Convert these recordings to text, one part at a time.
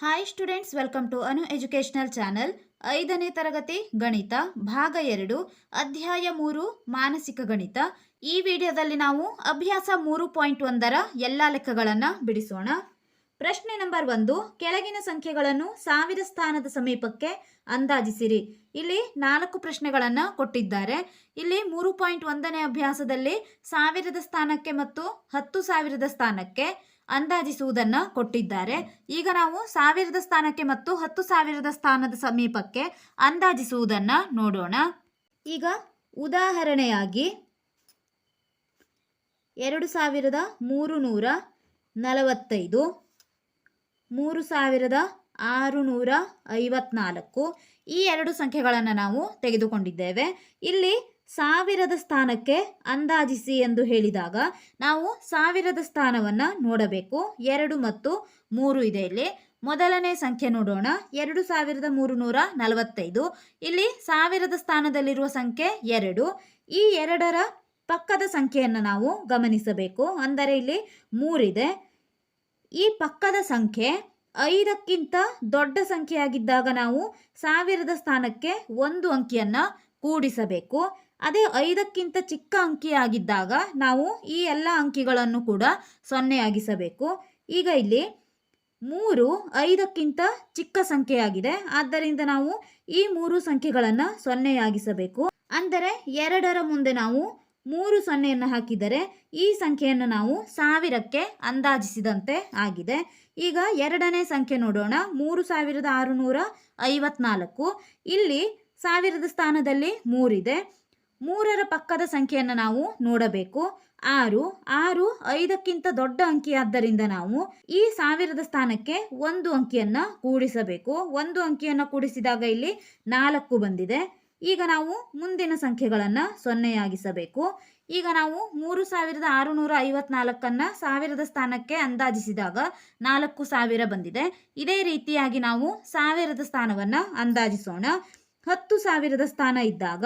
Hi students, welcome to Anu educational channel. 5ನೇ ತರಗತಿ ಗಣಿತ ಭಾಗ 2 ಅಧ್ಯಾಯ 3 ಮಾನಸಿಕ ಗಣಿತ. ಈ ವಿಡಿಯೋದಲ್ಲಿ ನಾವು ಅಭ್ಯಾಸ 3.1ರ ಎಲ್ಲ ಲೆಕ್ಕಗಳನ್ನು ಬಿಡಿಸೋಣ. ಪ್ರಶ್ನೆ ನಂಬರ್ 1, ಕೆಳಗಿನ ಸಂಖ್ಯೆಗಳನ್ನು ಸಾವಿರ ಸ್ಥಾನದ ಸಮೀಪಕ್ಕೆ ಅಂದಾಜಿಸಿರಿ. ಇಲ್ಲಿ 4 ಪ್ರಶ್ನೆಗಳನ್ನು ಕೊಟ್ಟಿದ್ದಾರೆ. ಇಲ್ಲಿ 3.1ನೇ ಅಭ್ಯಾಸದಲ್ಲಿ ಸಾವಿರದ ಸ್ಥಾನಕ್ಕೆ ಮತ್ತು 10,000ದ ಸ್ಥಾನಕ್ಕೆ ಅಂದಾಜಿಸುವುದನ್ನು ಕೊಟ್ಟಿದ್ದಾರೆ. ಈಗ ನಾವು ಸಾವಿರದ ಸ್ಥಾನಕ್ಕೆ ಮತ್ತು 10,000ದ ಸ್ಥಾನದ ಸಮೀಪಕ್ಕೆ ಅಂದಾಜಿಸುವುದನ್ನು ನೋಡೋಣ. ಈಗ ಉದಾಹರಣೆಯಾಗಿ 2345, 3654 ಈ ಎರಡು ಸಂಖ್ಯೆಗಳನ್ನು ನಾವು ತೆಗೆದುಕೊಂಡಿದ್ದೇವೆ. ಇಲ್ಲಿ ಸಾವಿರದ ಸ್ಥಾನಕ್ಕೆ ಅಂದಾಜಿಸಿ ಎಂದು ಹೇಳಿದಾಗ ನಾವು ಸಾವಿರದ ಸ್ಥಾನವನ್ನು ನೋಡಬೇಕು. 2 ಮತ್ತು 3 ಇದೆ. ಇಲ್ಲಿ ಮೊದಲನೇ ಸಂಖ್ಯೆ ನೋಡೋಣ. 2345. ಇಲ್ಲಿ ಸಾವಿರದ ಸ್ಥಾನದಲ್ಲಿರುವ ಸಂಖ್ಯೆ 2. ಈ 2ರ ಪಕ್ಕದ ಸಂಖ್ಯೆಯನ್ನು ನಾವು ಗಮನಿಸಬೇಕು. ಅಂದರೆ ಇಲ್ಲಿ 3 ಇದೆ. ಈ ಪಕ್ಕದ ಸಂಖ್ಯೆ 5ಕ್ಕಿಂತ ದೊಡ್ಡ ಸಂಖ್ಯೆಯಾಗಿದ್ದಾಗ ನಾವು ಸಾವಿರದ ಸ್ಥಾನಕ್ಕೆ 1 ಅಂಕಿಯನ್ನು ಕೂಡಿಸಬೇಕು. ಅದೇ 5ಕ್ಕಿಂತ ಚಿಕ್ಕ ಅಂಕಿಯಾಗಿದ್ದಾಗ ನಾವು ಈ ಎಲ್ಲ ಅಂಕಿಗಳನ್ನು ಕೂಡ 0 ಆಗಿಸಬೇಕು. ಈಗ ಇಲ್ಲಿ 3 5ಕ್ಕಿಂತ ಚಿಕ್ಕ ಸಂಖ್ಯೆಯಾಗಿದೆ. ಆದ್ದರಿಂದ ನಾವು ಈ 3 ಸಂಖ್ಯೆಗಳನ್ನು 0 ಆಗಿಸಬೇಕು. ಅಂದರೆ 2ರ ಮುಂದೆ ನಾವು 3 0ಯನ್ನು ಹಾಕಿದರೆ ಈ ಸಂಖ್ಯೆಯನ್ನು ನಾವು ಸಾವಿರಕ್ಕೆ ಅಂದಾಜಿಸಿದಂತೆ ಆಗಿದೆ. ಈಗ ಎರಡನೇ ಸಂಖ್ಯೆ ನೋಡೋಣ. 3654. ಇಲ್ಲಿ ಸಾವಿರದ ಸ್ಥಾನದಲ್ಲಿ 3 ಇದೆ. 3ರ ಪಕ್ಕದ ಸಂಖ್ಯೆಯನ್ನು ನಾವು ನೋಡಬೇಕು. 6. 5ಕ್ಕಿಂತ ದೊಡ್ಡ ಅಂಕಿಯಾದ್ದರಿಂದ ನಾವು ಈ ಸಾವಿರದ ಸ್ಥಾನಕ್ಕೆ 1 ಅಂಕಿಯನ್ನು ಕೂಡಿಸಬೇಕು. 1 ಅಂಕಿಯನ್ನು ಕೂಡಿಸಿದಾಗ ಇಲ್ಲಿ 4 ಬಂದಿದೆ. ಈಗ ನಾವು ಮುಂದಿನ ಸಂಖ್ಯೆಗಳನ್ನು 0 ಆಗಿಸಬೇಕು. ಈಗ ನಾವು 3654 ಸಾವಿರದ ಸ್ಥಾನಕ್ಕೆ ಅಂದಾಜಿಸಿದಾಗ 4000 ಬಂದಿದೆ. ಇದೇ ರೀತಿಯಾಗಿ ನಾವು ಸಾವಿರದ ಸ್ಥಾನವನ್ನು ಅಂದಾಜಿಸೋಣ. 10,000ದ ಸ್ಥಾನ ಇದ್ದಾಗ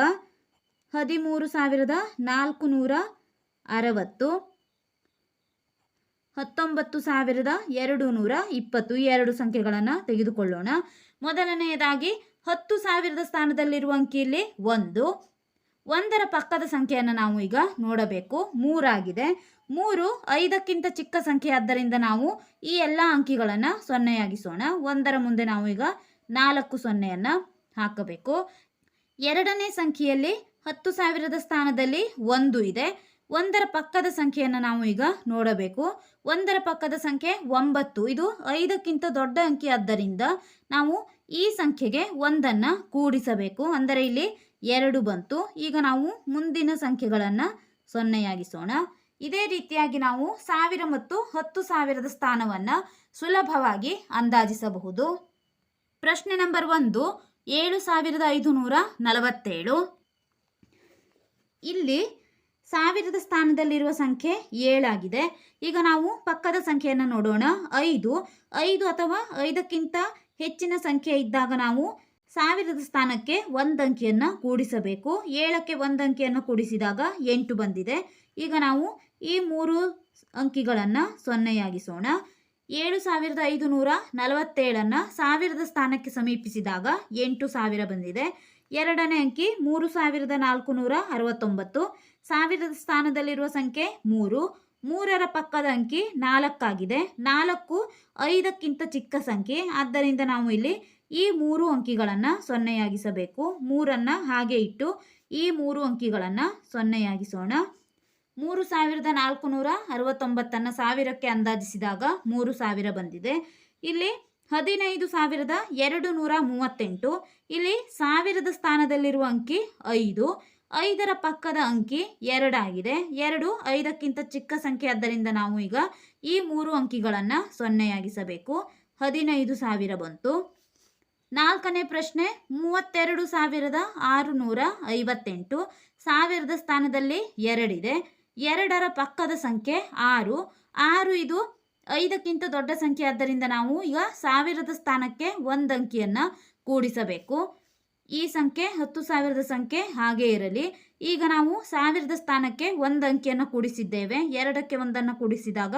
13,460, 19,220 ಈ ಎರಡು ಸಂಖ್ಯೆಗಳನ್ನು ತೆಗೆದುಕೊಳ್ಳೋಣ. ಮೊದಲನೆಯದಾಗಿ 10,000ದ ಸ್ಥಾನದಲ್ಲಿರುವ ಅಂಕಿಯಲ್ಲಿ 1ರ ಪಕ್ಕದ ಸಂಖ್ಯೆಯನ್ನು ನಾವು ಈಗ ನೋಡಬೇಕು. 3 ಆಗಿದೆ. 3 5ಕ್ಕಿಂತ ಚಿಕ್ಕ ಸಂಖ್ಯೆ ಆದ್ದರಿಂದ ನಾವು ಈ ಎಲ್ಲ ಅಂಕಿಗಳನ್ನು 0 ಆಗಿಸೋಣ. 1ರ ಮುಂದೆ ನಾವು ಈಗ 4 0ಯನ್ನು ಹಾಕಬೇಕು. ಎರಡನೇ ಸಂಖ್ಯೆಯಲ್ಲಿ 10,000ದ ಸ್ಥಾನದಲ್ಲಿ 1 ಇದೆ. 1ರ ಪಕ್ಕದ ಸಂಖ್ಯೆಯನ್ನು ನಾವು ಈಗ ನೋಡಬೇಕು. 1ರ ಪಕ್ಕದ ಸಂಖ್ಯೆ 9. ಇದು 5ಕ್ಕಿಂತ ದೊಡ್ಡ ಅಂಕಿ ಆದ್ದರಿಂದ ನಾವು ಈ ಸಂಖ್ಯೆಗೆ 1ನ್ನು ಕೂಡಿಸಬೇಕು. ಅಂದರೆ ಇಲ್ಲಿ 2 ಬಂತು. ಈಗ ನಾವು ಮುಂದಿನ ಸಂಖ್ಯೆಗಳನ್ನು 0 ಆಗಿಸೋಣ. ಇದೇ ರೀತಿಯಾಗಿ ನಾವು 1000 ಮತ್ತು 10,000ದ ಸ್ಥಾನವನ್ನು ಸುಲಭವಾಗಿ ಅಂದಾಜಿಸಬಹುದು. ಪ್ರಶ್ನೆ ನಂಬರ್ 1, 7547. ಇಲ್ಲಿ ಸಾವಿರದ ಸ್ಥಾನದಲ್ಲಿರುವ ಸಂಖ್ಯೆ 7 ಆಗಿದೆ. ಈಗ ನಾವು ಪಕ್ಕದ ಸಂಖ್ಯೆಯನ್ನು ನೋಡೋಣ. 5 ಅಥವಾ 5ಕ್ಕಿಂತ ಹೆಚ್ಚಿನ ಸಂಖ್ಯೆ ಇದ್ದಾಗ ನಾವು ಸಾವಿರದ ಸ್ಥಾನಕ್ಕೆ 1 ಅಂಕಿಯನ್ನು ಕೂಡಿಸಬೇಕು. 7ಕ್ಕೆ 1 ಅಂಕಿಯನ್ನು ಕೂಡಿಸಿದಾಗ 8 ಬಂದಿದೆ. ಈಗ ನಾವು ಈ 3 ಅಂಕಿಗಳನ್ನು 0 ಆಗಿಸೋಣ. 7547 ಸಾವಿರದ ಸ್ಥಾನಕ್ಕೆ ಸಮೀಪಿಸಿದಾಗ 8,000 ಬಂದಿದೆ. ಎರಡನೇ ಅಂಕಿ 3,469. ಸಾವಿರದ ಸ್ಥಾನದಲ್ಲಿರುವ ಸಂಖ್ಯೆ 3. 3ರ ಪಕ್ಕದ ಅಂಕಿ 4 ಆಗಿದೆ. 4 5ಕ್ಕಿಂತ ಚಿಕ್ಕ ಸಂಖ್ಯೆ ಆದ್ದರಿಂದ ನಾವು ಇಲ್ಲಿ ಈ 3 ಅಂಕಿಗಳನ್ನು 0 ಆಗಿಸಬೇಕು. 3ನ್ನು ಹಾಗೆ ಇಟ್ಟು ಈ 3 ಅಂಕಿಗಳನ್ನು 0 ಆಗಿಸೋಣ. 3,469 ಸಾವಿರಕ್ಕೆ ಅಂದಾಜಿಸಿದಾಗ 3,000 ಬಂದಿದೆ. ಇಲ್ಲಿ 15,238. ಇಲ್ಲಿ ಸಾವಿರದ ಸ್ಥಾನದಲ್ಲಿರುವ ಅಂಕಿ 5. 5ರ ಪಕ್ಕದ ಅಂಕಿ 2 ಆಗಿದೆ. 2 5ಕ್ಕಿಂತ ಚಿಕ್ಕ ಸಂಖ್ಯೆ ಆದ್ದರಿಂದ ನಾವು ಈಗ ಈ 3 ಅಂಕಿಗಳನ್ನು 0 ಆಗಿಸಬೇಕು. 15,000 ಬಂತು. ನಾಲ್ಕನೇ ಪ್ರಶ್ನೆ 32,658. ಸಾವಿರದ ಸ್ಥಾನದಲ್ಲಿ 2 ಇದೆ. 2ರ ಪಕ್ಕದ ಸಂಖ್ಯೆ 6. 6 ಇದು 5ಕ್ಕಿಂತ ದೊಡ್ಡ ಸಂಖ್ಯೆ ಆದ್ದರಿಂದ ನಾವು ಈಗ ಸಾವಿರದ ಸ್ಥಾನಕ್ಕೆ 1 ಅಂಕಿಯನ್ನು ಕೂಡಿಸಬೇಕು. ಈ ಸಂಖ್ಯೆ 10,000ದ ಸಂಖ್ಯೆ ಹಾಗೆ ಇರಲಿ. ಈಗ ನಾವು ಸಾವಿರದ ಸ್ಥಾನಕ್ಕೆ 1 ಅಂಕಿಯನ್ನು ಕೂಡಿಸಿದ್ದೇವೆ. 2ಕ್ಕೆ 1ನ್ನು ಕೂಡಿಸಿದಾಗ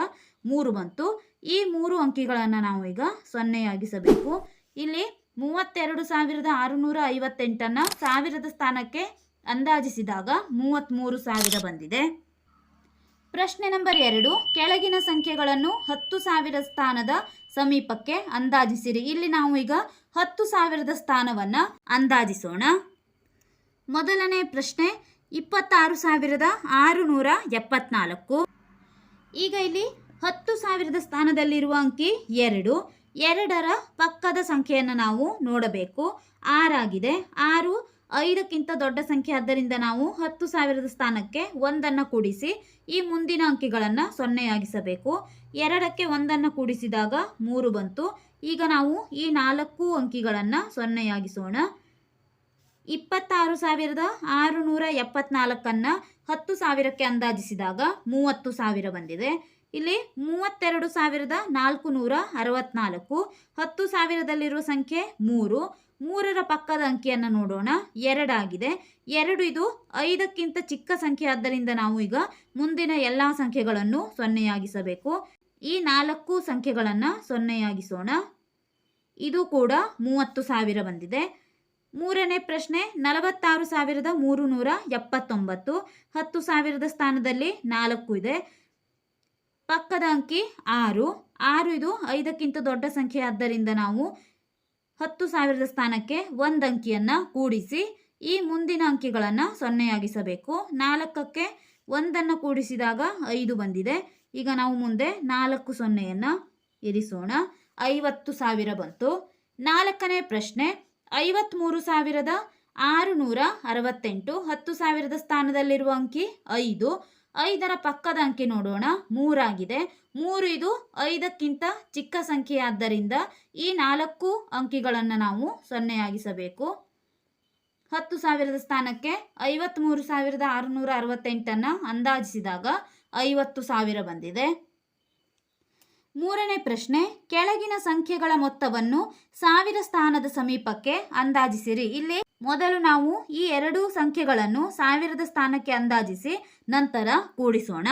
3 ಬಂತು. ಈ 3 ಅಂಕಿಗಳನ್ನು ನಾವು ಈಗ ಸೊನ್ನೆಯಾಗಿಸಬೇಕು. ಇಲ್ಲಿ 32,658 ಸಾವಿರದ ಸ್ಥಾನಕ್ಕೆ ಅಂದಾಜಿಸಿದಾಗ 33,000 ಬಂದಿದೆ. ಪ್ರಶ್ನೆ ನಂಬರ್ 2, ಕೆಳಗಿನ ಸಂಖ್ಯೆಗಳನ್ನು 10,000 ಸ್ಥಾನದ ಸಮೀಪಕ್ಕೆ ಅಂದಾಜಿಸಿರಿ. ಇಲ್ಲಿ ನಾವು ಈಗ 10,000 ಸ್ಥಾನವನ್ನು ಅಂದಾಜಿಸೋಣ. ಮೊದಲನೇ ಪ್ರಶ್ನೆ 26,674. ಈಗ ಇಲ್ಲಿ 10,000 ಸ್ಥಾನದಲ್ಲಿರುವ ಅಂಕಿ 2. 2ರ ಪಕ್ಕದ ಸಂಖ್ಯೆಯನ್ನು ನಾವು ನೋಡಬೇಕು. 6 ಆಗಿದೆ. 6 5ಕ್ಕಿಂತ ದೊಡ್ಡ ಸಂಖ್ಯೆ, ಆದ್ದರಿಂದ ನಾವು 10,000 ಸ್ಥಾನಕ್ಕೆ 1 ಕೂಡಿಸಿ ಈ ಮುಂದಿನ ಅಂಕಿಗಳನ್ನು ಸೊನ್ನೆಯಾಗಿಸಬೇಕು. 2ಕ್ಕೆ 1 ಕೂಡಿಸಿದಾಗ 3 ಬಂತು. ಈಗ ನಾವು ಈ 4 ಅಂಕಿಗಳನ್ನು ಸೊನ್ನೆಯಾಗಿಸೋಣ. 26,674 10,000ಕ್ಕೆ ಅಂದಾಜಿಸಿದಾಗ 30,000 ಬಂದಿದೆ. ಇಲ್ಲಿ 32,464. 10,000ದಲ್ಲಿರುವ ಸಂಖ್ಯೆ 3. 3ರ ಪಕ್ಕದ ಅಂಕಿಯನ್ನು ನೋಡೋಣ. 2 ಆಗಿದೆ. 2 ಇದು 5ಕ್ಕಿಂತ ಚಿಕ್ಕ ಸಂಖ್ಯೆ, ಆದ್ದರಿಂದ ನಾವು ಈಗ ಮುಂದಿನ ಎಲ್ಲ ಸಂಖ್ಯೆಗಳನ್ನು ಸೊನ್ನೆಯಾಗಿಸಬೇಕು. ಈ 4 ಸಂಖ್ಯೆಗಳನ್ನು ಸೊನ್ನೆಯಾಗಿಸೋಣ. ಇದು ಕೂಡ 30,000 ಬಂದಿದೆ. ಮೂರನೇ ಪ್ರಶ್ನೆ 46,379. 10,000 ಸ್ಥಾನದಲ್ಲಿ 4 ಇದೆ. ಪಕ್ಕದ ಅಂಕಿ 6. 6 ಇದು 5ಕ್ಕಿಂತ ದೊಡ್ಡ ಸಂಖ್ಯೆ, ಆದ್ದರಿಂದ ನಾವು 10,000 ಸ್ಥಾನಕ್ಕೆ 1 ಅಂಕಿಯನ್ನು ಕೂಡಿಸಿ ಈ ಮುಂದಿನ ಅಂಕಿಗಳನ್ನು ಸೊನ್ನೆಯಾಗಿಸಬೇಕು. 4ಕ್ಕೆ 1 ಕೂಡಿಸಿದಾಗ 5 ಬಂದಿದೆ. ಈಗ ನಾವು ಮುಂದೆ 4 ಸೊನ್ನೆಯನ್ನು ಇರಿಸೋಣ. 50,000 ಬಂತು. ನಾಲ್ಕನೇ ಪ್ರಶ್ನೆ 53,668. 10,000 ಸ್ಥಾನದಲ್ಲಿರುವ ಅಂಕಿ 5. 5ರ ಪಕ್ಕದ ಅಂಕಿ ನೋಡೋಣ. 3 ಆಗಿದೆ. 3 ಇದು 5ಕ್ಕಿಂತ ಚಿಕ್ಕ ಸಂಖ್ಯೆ, ಆದ್ದರಿಂದ ಈ 4 ಅಂಕಿಗಳನ್ನು ನಾವು ಸೊನ್ನೆಯಾಗಿಸಬೇಕು. 10,000 ಸ್ಥಾನಕ್ಕೆ 53,668 ಅಂದಾಜಿಸಿದಾಗ 50,000 ಬಂದಿದೆ. ಮೂರನೇ ಪ್ರಶ್ನೆ ಕೆಳಗಿನ ಸಂಖ್ಯೆಗಳ ಮೊತ್ತವನ್ನು 1000 ಸ್ಥಾನದ ಸಮೀಪಕ್ಕೆ ಅಂದಾಜಿಸಿರಿ. ಇಲ್ಲಿ ಮೊದಲು ನಾವು ಈ 2 ಸಂಖ್ಯೆಗಳನ್ನು 1000 ಸ್ಥಾನಕ್ಕೆ ಅಂದಾಜಿಸಿ ನಂತರ ಕೂಡಿಸೋಣ.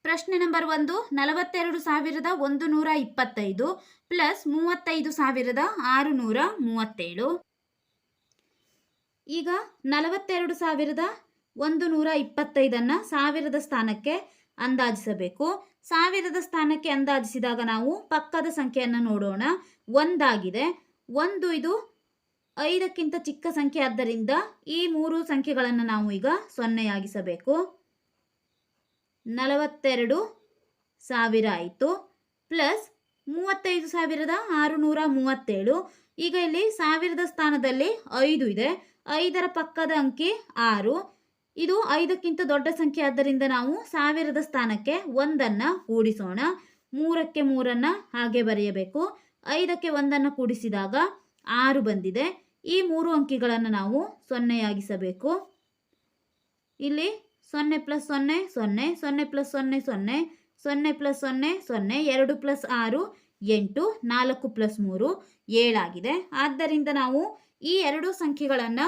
ಪ್ರಶ್ನೆ ನಂಬರ್ 1 42,125 ಪ್ಲಸ್ 35,637. ಈಗ 42,125 1000 ಸ್ಥಾನಕ್ಕೆ ಅಂದಾಜಿಸಬೇಕು. 1000 ಸ್ಥಾನಕ್ಕೆ ಅಂದಾಜಿಸಿದಾಗ ನಾವು ಪಕ್ಕದ ಸಂಖ್ಯೆಯನ್ನು ನೋಡೋಣ. 1 ಆಗಿದೆ. 1 ಇದು 5ಕ್ಕಿಂತ ಚಿಕ್ಕ ಸಂಖ್ಯೆ, ಆದ್ದರಿಂದ ಈ 3 ಸಂಖ್ಯೆಗಳನ್ನು ನಾವು ಈಗ ಸೊನ್ನೆಯಾಗಿಸಬೇಕು. 42,000 ಆಯಿತು. ಪ್ಲಸ್ 35,637. ಈಗ ಇಲ್ಲಿ 1000 ಸ್ಥಾನದಲ್ಲಿ 5 ಇದೆ. 5ರ ಪಕ್ಕದ ಅಂಕಿ 6. ಇದು 5ಕ್ಕಿಂತ ದೊಡ್ಡ ಸಂಖ್ಯೆ, ಆದ್ದರಿಂದ ನಾವು 1000 ಸ್ಥಾನಕ್ಕೆ 1 ಕೂಡಿಸೋಣ. 3ಕ್ಕೆ 3 ಹಾಗೆ ಬರೆಯಬೇಕು. 5ಕ್ಕೆ 1 ಕೂಡಿಸಿದಾಗ 6 ಬಂದಿದೆ. ಈ 3 ಅಂಕಿಗಳನ್ನು ನಾವು ಸೊನ್ನೆಯಾಗಿಸಬೇಕು. ಇಲ್ಲಿ 0 plus 0 0, 0 plus 0 0, 0 plus 0 0, 2 plus 6 8, 4 plus 3 7 ಆಗಿದೆ. ಆದ್ದರಿಂದ ನಾವು ಈ 2 ಸಂಖ್ಯೆಗಳನ್ನು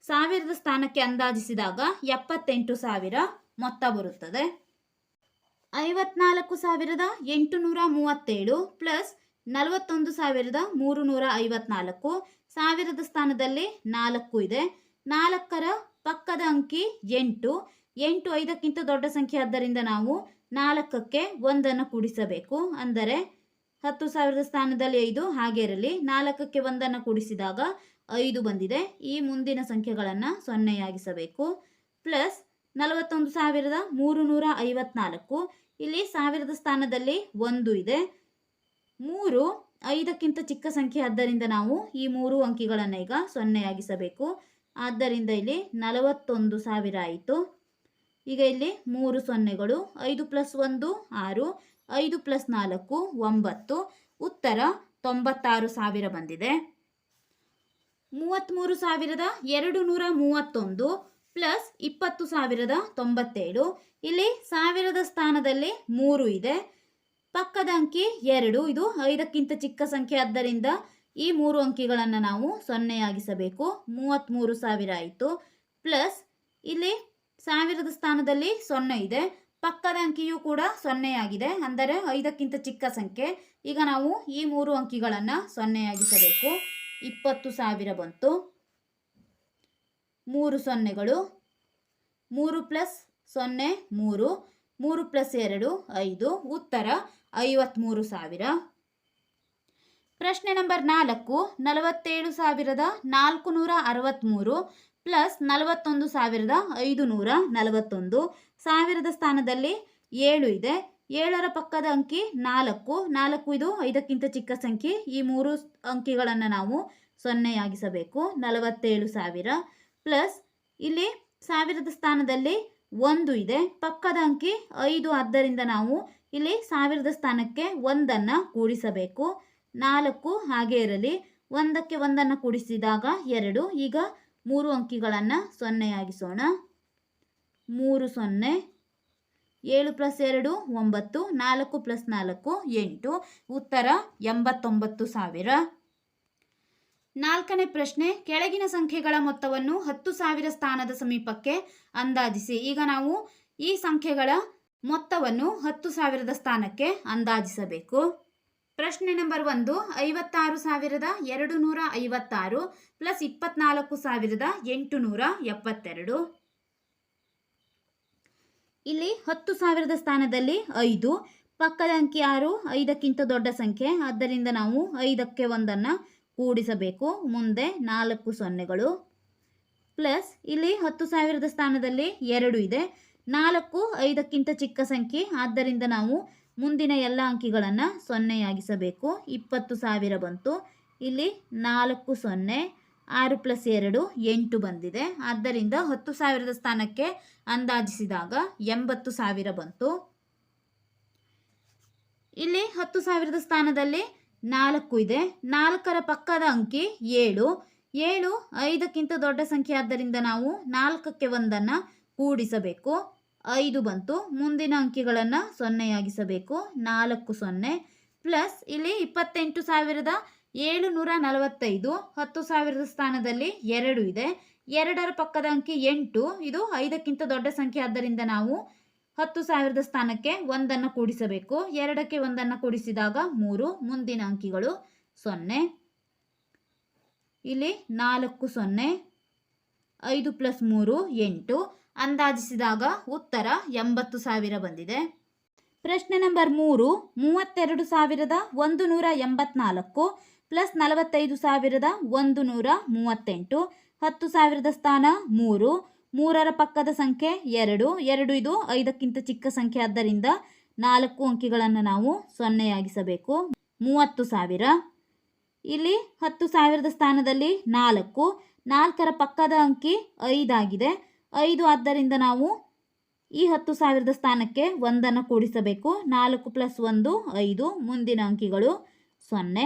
1000 ಸ್ಥಾನಕ್ಕೆ ಅಂದಾಜಿಸಿದಾಗ 78,000 ಮೊತ್ತ ಬರುತ್ತದೆ. 54,837 ಪ್ಲಸ್ 41,354. 1000 ಸ್ಥಾನದಲ್ಲಿ 4 ಇದೆ. 4ರ ಪಕ್ಕದ ಅಂಕಿ 8. 8 5ಕ್ಕಿಂತ ದೊಡ್ಡ ಸಂಖ್ಯೆ, ಆದ್ದರಿಂದ ನಾವು 4ಕ್ಕೆ 1 ಕೂಡಿಸಬೇಕು. ಅಂದರೆ 10,000 ಸ್ಥಾನದಲ್ಲಿ 5 ಹಾಗೆ ಇರಲಿ. 4ಕ್ಕೆ 1 ಕೂಡಿಸಿದಾಗ 5 ಬಂದಿದೆ. ಈ ಮುಂದಿನ ಸಂಖ್ಯೆಗಳನ್ನು ಸೊನ್ನೆಯಾಗಿಸಬೇಕು. ಪ್ಲಸ್ 41,354. ಇಲ್ಲಿ 1000 ಸ್ಥಾನದಲ್ಲಿ 1 ಇದೆ. 3 5ಕ್ಕಿಂತ ಚಿಕ್ಕ ಸಂಖ್ಯೆ, ಆದ್ದರಿಂದ ನಾವು ಈ 3 ಅಂಕಿಗಳನ್ನು ಈಗ ಸೊನ್ನೆಯಾಗಿಸಬೇಕು. ಆದ್ದರಿಂದ ಇಲ್ಲಿ 41,000 ಆಯಿತು. ಈಗ ಇಲ್ಲಿ 3 ಸೊನ್ನೆಗಳು. 5 ಪ್ಲಸ್ 1 6, 5 ಪ್ಲಸ್ 4 9. ಉತ್ತರ 96,000 ಬಂದಿದೆ. 33,231 ಪ್ಲಸ್ 20,097. ಇಲ್ಲಿ 1000 ಸ್ಥಾನದಲ್ಲಿ 3 ಇದೆ. ಪಕ್ಕದ ಅಂಕಿ 2. ಇದು 5ಕ್ಕಿಂತ ಚಿಕ್ಕ ಸಂಖ್ಯೆ, ಆದ್ದರಿಂದ ಈ 3 ಅಂಕಿಗಳನ್ನು ನಾವು ಸೊನ್ನೆಯಾಗಿಸಬೇಕು. 33,000 ಆಯಿತು. ಪ್ಲಸ್ ಇಲ್ಲಿ 1000 ಸ್ಥಾನದಲ್ಲಿ 0 ಇದೆ. ಪಕ್ಕದ ಅಂಕಿಯೂ ಕೂಡ 0 ಆಗಿದೆ, ಅಂದರೆ 5ಕ್ಕಿಂತ ಚಿಕ್ಕ ಸಂಖ್ಯೆ. ಈಗ ನಾವು ಈ 3 ಅಂಕಿಗಳನ್ನು 0 ಆಗಿಸಬೇಕು. 20,000 ಬಂತು. 3 ಸೊನ್ನೆಗಳು, 3 + 0 3, 3 + 2 5, ಉತ್ತರ 53,000. ಪ್ರಶ್ನೆ ನಂಬರ್ 4, 47,463 ಪ್ಲಸ್ 41,541. ಸಾವಿರದ ಸ್ಥಾನದಲ್ಲಿ 7 ಇದೆ. 7ರ ಪಕ್ಕದ ಅಂಕಿ 4. 4 ಇದು 5ಕ್ಕಿಂತ ಚಿಕ್ಕ ಸಂಖ್ಯೆ. ಈ 3 ಅಂಕಿಗಳನ್ನು ನಾವು 0 ಆಗಿಸಬೇಕು. 47,000 ಪ್ಲಸ್ ಇಲ್ಲಿ ಸಾವಿರದ ಸ್ಥಾನದಲ್ಲಿ 1 ಇದೆ. ಪಕ್ಕದ ಅಂಕಿ 5, ಆದ್ದರಿಂದ ನಾವು ಇಲ್ಲಿ ಸಾವಿರದ ಸ್ಥಾನಕ್ಕೆ 1ಅನ್ನು ಕೂಡಿಸಬೇಕು. 4 ಹಾಗೆ ಇರಲಿ. 1ಕ್ಕೆ 1ಅನ್ನು ಕೂಡಿಸಿದಾಗ 2. ಈಗ 3 ಅಂಕಿಗಳನ್ನು 0 ಆಗಿಸೋಣ. 3 0, 7 + 2 9, 4 + 4 8, ಉತ್ತರ 89,000. 4ನೇ ಪ್ರಶ್ನೆ, ಕೆಳಗಿನ ಸಂಖ್ಯೆಗಳ ಮೊತ್ತವನ್ನು 10,000 ಸ್ಥಾನದ ಸಮೀಪಕ್ಕೆ ಅಂದಾಜಿಸಿ. ಈಗ ನಾವು ಈ ಸಂಖ್ಯೆಗಳ ಮೊತ್ತವನ್ನು 10,000 ಸ್ಥಾನಕ್ಕೆ ಅಂದಾಜಿಸಬೇಕು. ಪ್ರಶ್ನೆ ನಂಬರ್ 1, 56,256 ಪ್ಲಸ್ 24,872. ಇಲ್ಲಿ 10,000 ಸ್ಥಾನದಲ್ಲಿ 5, ಪಕ್ಕದ ಅಂಕಿ 6, 5ಕ್ಕಿಂತ ದೊಡ್ಡ ಸಂಖ್ಯೆ, ಆದ್ದರಿಂದ ನಾವು 5ಕ್ಕೆ 1ಅನ್ನು ಕೂಡಿಸಬೇಕು. ಮುಂದೆ 4 ಸೊನ್ನೆಗಳು ಪ್ಲಸ್ ಇಲ್ಲಿ 10,000 ಸ್ಥಾನದಲ್ಲಿ 2 ಇದೆ. 4 5ಕ್ಕಿಂತ ಚಿಕ್ಕ ಸಂಖ್ಯೆ, ಆದ್ದರಿಂದ ನಾವು ಮುಂದಿನ ಎಲ್ಲ ಅಂಕಿಗಳನ್ನು 0 ಆಗಿಸಬೇಕು. 20,000 ಬಂತು. ಇಲ್ಲಿ 4 0, 6 + 2 8 ಬಂದಿದೆ, ಆದ್ದರಿಂದ 10,000 ಸ್ಥಾನಕ್ಕೆ ಅಂದಾಜಿಸಿದಾಗ 80,000 ಬಂತು. ಇಲ್ಲಿ 10,000 ಸ್ಥಾನದಲ್ಲಿ 4 ಇದೆ. 4ರ ಪಕ್ಕದ ಅಂಕಿ 7. 7 5ಕ್ಕಿಂತ ದೊಡ್ಡ ಸಂಖ್ಯೆ, ಆದ್ದರಿಂದ ನಾವು 4ಕ್ಕೆ 1ಅನ್ನು ಕೂಡಿಸಬೇಕು. 5 ಬಂತು. ಮುಂದಿನ ಅಂಕಿಗಳನ್ನು 0 ಆಗಿಸಬೇಕು. 4 0 ಪ್ಲಸ್ ಇಲ್ಲಿ 28,745. 10,000 ಸ್ಥಾನದಲ್ಲಿ 2 ಇದೆ. 2ರ ಪಕ್ಕದ ಅಂಕಿ 8. ಇದು 5ಕ್ಕಿಂತ ದೊಡ್ಡ ಸಂಖ್ಯೆ, ಆದ್ದರಿಂದ ನಾವು 10,000 ಸ್ಥಾನಕ್ಕೆ 1ಅನ್ನು ಕೂಡಿಸಬೇಕು. 2ಕ್ಕೆ 1ಅನ್ನು ಕೂಡಿಸಿದಾಗ 3. ಮುಂದಿನ ಅಂಕಿಗಳು 0. ಇಲ್ಲಿ 4 0, 5 + 3 8, ಅಂದಾಜಿಸಿದಾಗ ಉತ್ತರ 80,000 ಬಂದಿದೆ. ಪ್ರಶ್ನೆ ನಂಬರ್ 3, 32,184 ಪ್ಲಸ್ 45,138. 10,000 ಸ್ಥಾನ 3. 3ರ ಪಕ್ಕದ ಸಂಖ್ಯೆ 2. 2 ಇದು 5ಕ್ಕಿಂತ ಚಿಕ್ಕ ಸಂಖ್ಯೆ, ಆದ್ದರಿಂದ 4 ಅಂಕಿಗಳನ್ನು ನಾವು 0 ಆಗಿಸಬೇಕು. 30,000. ಇಲ್ಲಿ 10,000 ಸ್ಥಾನದಲ್ಲಿ 4. 4ರ ಪಕ್ಕದ ಅಂಕಿ 5 ಆಗಿದೆ. 5, ಆದ್ದರಿಂದ ನಾವು ಈ 10,000 ಸ್ಥಾನಕ್ಕೆ 1ಅನ್ನು ಕೂಡಿಸಬೇಕು. 4 + 1 5, ಮುಂದಿನ ಅಂಕಿಗಳು 0.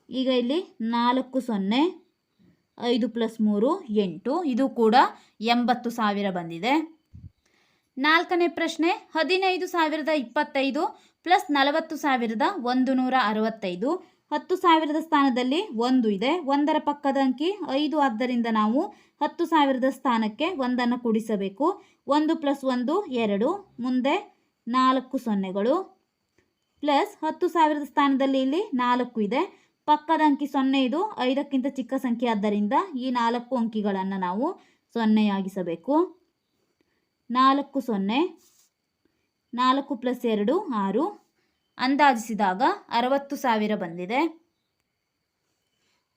ಈಗ ಇಲ್ಲಿ 4 0, 5 + 3 8, ಇದು ಕೂಡ 80,000 ಬಂದಿದೆ. 4ನೇ ಪ್ರಶ್ನೆ, 15,025 ಪ್ಲಸ್ 40,165. 10,000 ಸ್ಥಾನದಲ್ಲಿ 1 ಇದೆ. 1ರ ಪಕ್ಕದ ಅಂಕಿ 5, ಆದ್ದರಿಂದ ನಾವು 10,000 ಸ್ಥಾನಕ್ಕೆ 1ಅನ್ನು ಕೂಡಿಸಬೇಕು. 1 + 1 2, ಮುಂದೆ 4 ಸೊನ್ನೆಗಳು ಪ್ಲಸ್ 10,000 ಸ್ಥಾನದಲ್ಲಿ ಇಲ್ಲಿ 4 ಇದೆ. ಪಕ್ಕದ ಅಂಕಿ 0. ಇದು 5ಕ್ಕಿಂತ ಚಿಕ್ಕ ಸಂಖ್ಯೆ, ಆದ್ದರಿಂದ ಈ 4 ಅಂಕಿಗಳನ್ನು ನಾವು 0 ಆಗಿಸಬೇಕು. 4 0, 4 + 2 6, ಅಂದಾಜಿಸಿದಾಗ 60,000 ಬಂದಿದೆ.